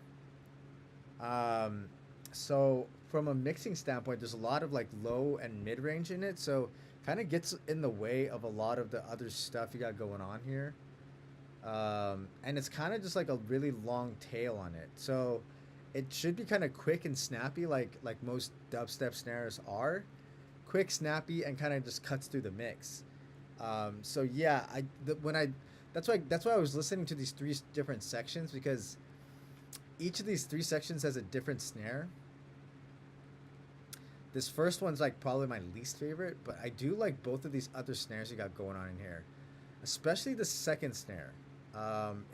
[SPEAKER 1] So from a mixing standpoint, there's a lot of like low and mid range in it, so kind of gets in the way of a lot of the other stuff you got going on here. And it's kind of just like a really long tail on it, so it should be kind of quick and snappy, like most dubstep snares are, quick, snappy, and kind of just cuts through the mix. So yeah, that's why I was listening to these 3 different sections, because each of these 3 sections has a different snare. This first one's like probably my least favorite, but I do like both of these other snares you got going on in here, especially the second snare.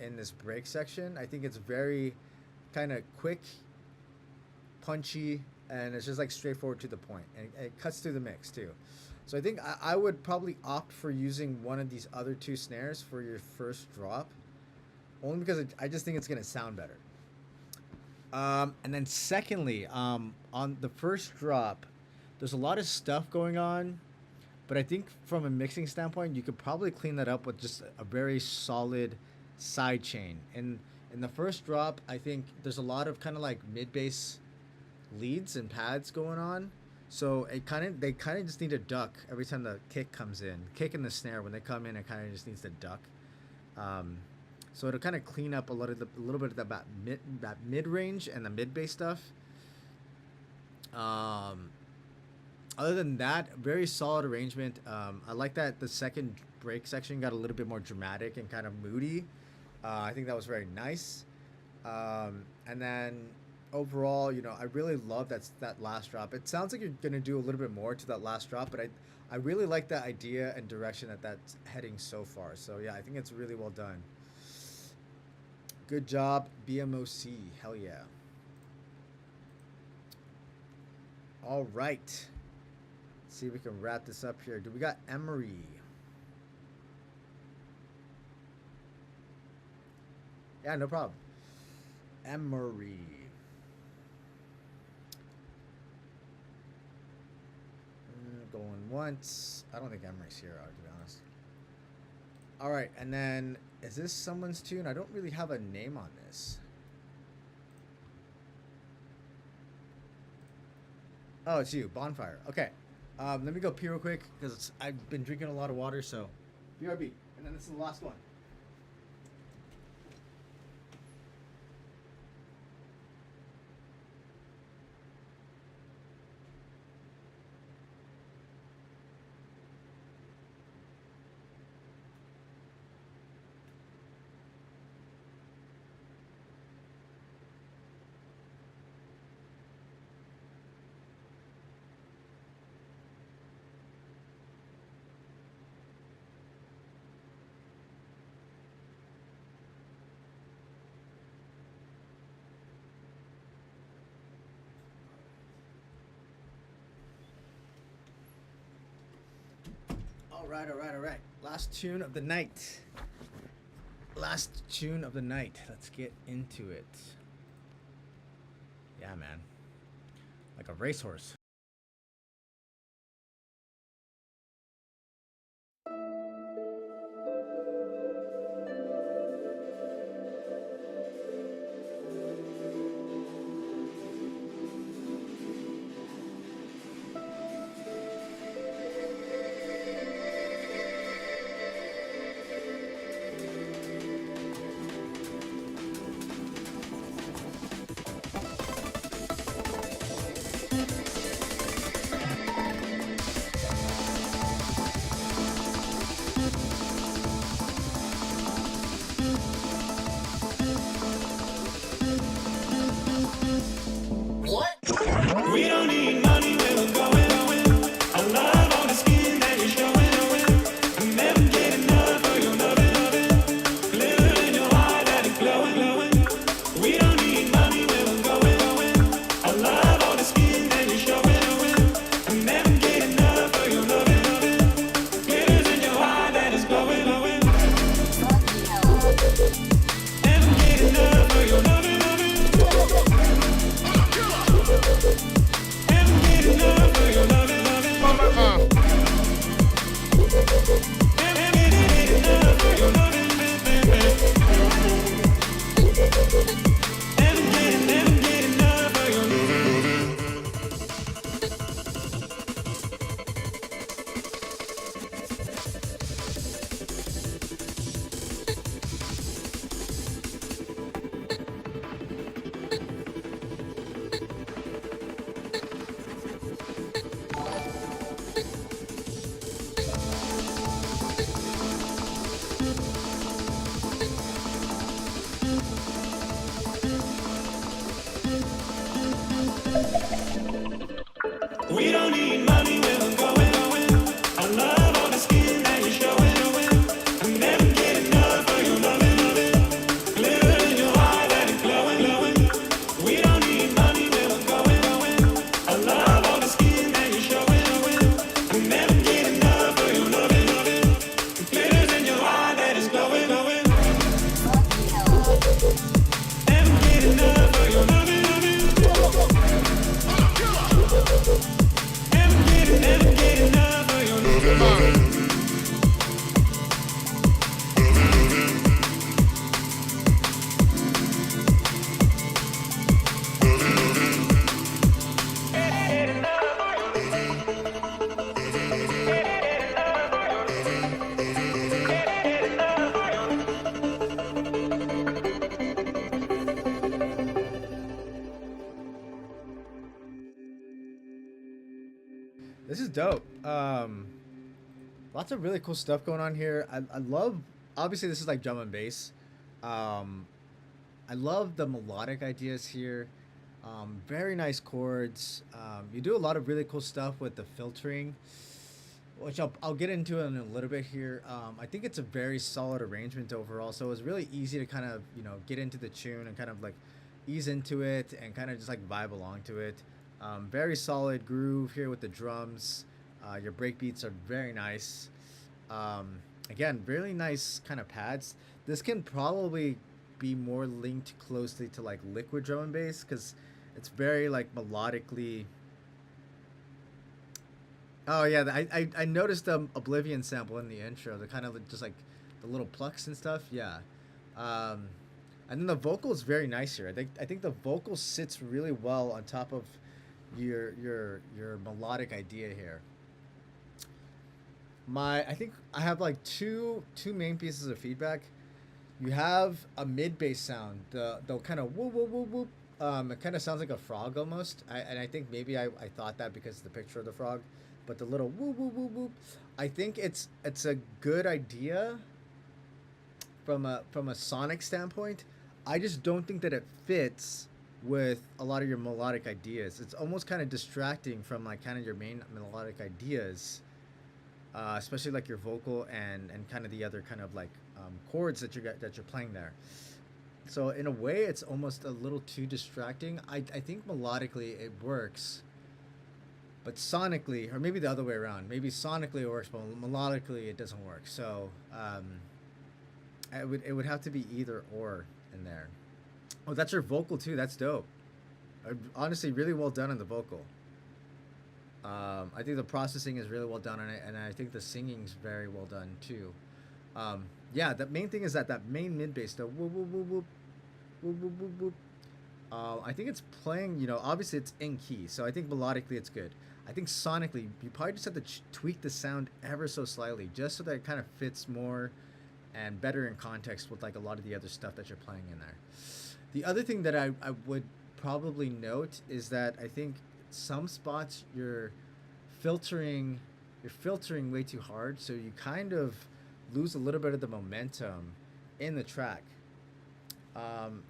[SPEAKER 1] In this break section, I think it's very kind of quick, punchy, and it's just like straightforward to the point, and it cuts through the mix too. So I think I would probably opt for using one of these other 2 snares for your first drop, only because I just think it's gonna sound better. And then secondly, on the first drop, there's a lot of stuff going on, but I think from a mixing standpoint, you could probably clean that up with just a very solid side chain. And in the first drop, I think there's a lot of kind of like mid-bass leads and pads going on. So they kind of just need to duck every time the kick comes in. Kick and the snare, when they come in, it kind of just needs to duck. So it'll kind of clean up a little bit of that mid range and the mid bass stuff. Other than that, very solid arrangement. I like that the second break section got a little bit more dramatic and kind of moody. I think that was very nice. And then overall, you know, I really love that last drop. It sounds like you're gonna do a little bit more to that last drop, but I really like the idea and direction that's heading so far. So yeah, I think it's really well done. Good job, BMOC. Hell yeah. All right. Let's see if we can wrap this up here. Do we got Emery? Yeah, no problem. Emery. Going once. I don't think Emery's here, to be honest. All right, and then is this someone's tune? I don't really have a name on this. Oh, it's you, Bonfire. Okay, let me go pee real quick because I've been drinking a lot of water. So, BRB, and then this is the last one. All right. Last tune of the night. Let's get into it. Yeah, man. Like a racehorse. This is dope. Lots of really cool stuff going on here. I love, obviously this is like drum and bass. I love the melodic ideas here. Very nice chords. You do a lot of really cool stuff with the filtering, which I'll get into in a little bit here. I think it's a very solid arrangement overall. So it was really easy to kind of, you know, get into the tune and kind of like ease into it and kind of just like vibe along to it. Very solid groove here with the drums. Your break beats are very nice. Again, really nice kind of pads. This can probably be more linked closely to like liquid drum and bass because it's very like melodically. Oh yeah, I noticed the Oblivion sample in the intro. The kind of just like the little plucks and stuff. Yeah. And then the vocal is very nice here. I think the vocal sits really well on top of your melodic idea here. I think I have like two main pieces of feedback. You have a mid bass sound, the kind of whoop whoop whoop whoop. It kind of sounds like a frog almost. And I think maybe I thought that because of the picture of the frog, but the little whoop whoop whoop whoop. I think it's a good idea from a sonic standpoint. I just don't think that it fits with a lot of your melodic ideas. It's almost kind of distracting from like kind of your main melodic ideas, especially like your vocal and kind of the other kind of like chords that you're playing there. So in a way, it's almost a little too distracting. I think melodically it works, but sonically, or maybe the other way around. Maybe sonically it works, but melodically it doesn't work. So it would have to be either or in there. Oh, that's your vocal too. That's dope. Honestly, really well done on the vocal. I think the processing is really well done on it, and I think the singing's very well done too. Yeah, the main thing is that main mid bass, the whoop whoop whoop whoop whoop whoop whoop whoop. I think it's playing. You know, obviously it's in key, so I think melodically it's good. I think sonically, you probably just have to tweak the sound ever so slightly, just so that it kind of fits more and better in context with like a lot of the other stuff that you're playing in there. The other thing that I would probably note is that I think some spots you're filtering way too hard, so you kind of lose a little bit of the momentum in the track.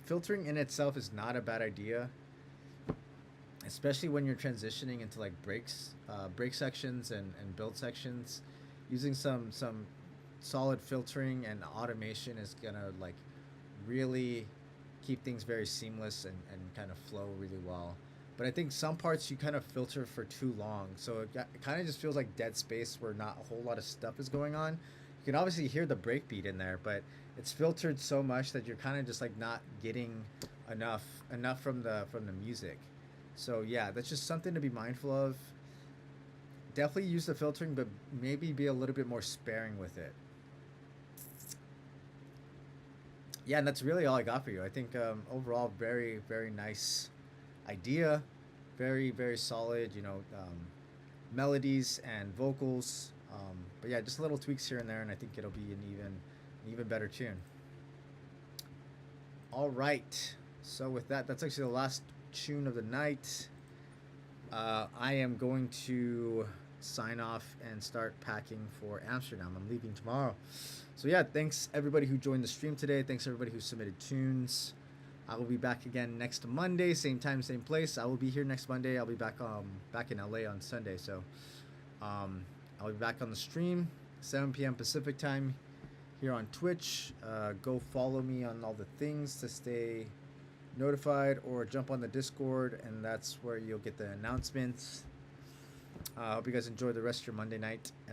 [SPEAKER 1] Filtering in itself is not a bad idea, especially when you're transitioning into like break sections and build sections. Using some solid filtering and automation is gonna like really keep things very seamless and kind of flow really well. But I think some parts you kind of filter for too long, so it kind of just feels like dead space where not a whole lot of stuff is going on. You can obviously hear the breakbeat in there, but it's filtered so much that you're kind of just like not getting enough from the music. So yeah, that's just something to be mindful of. Definitely use the filtering, but maybe be a little bit more sparing with it. Yeah, and that's really all I got for you. I think overall, very, very nice idea. Very, very solid, you know, melodies and vocals. But yeah, just little tweaks here and there, and I think it'll be an even better tune. All right. So with that, that's actually the last tune of the night. I am going to sign off and start packing for Amsterdam. I'm leaving tomorrow. So yeah, thanks everybody who joined the stream today. Thanks everybody who submitted tunes. I will be back again next Monday, same time, same place. I will be here next Monday. I'll be back in LA on Sunday, so I'll be back on the stream 7 p.m. Pacific time here on Twitch. Go follow me on all the things to stay notified, or jump on the Discord, and that's where you'll get the announcements. I hope you guys enjoy the rest of your Monday night.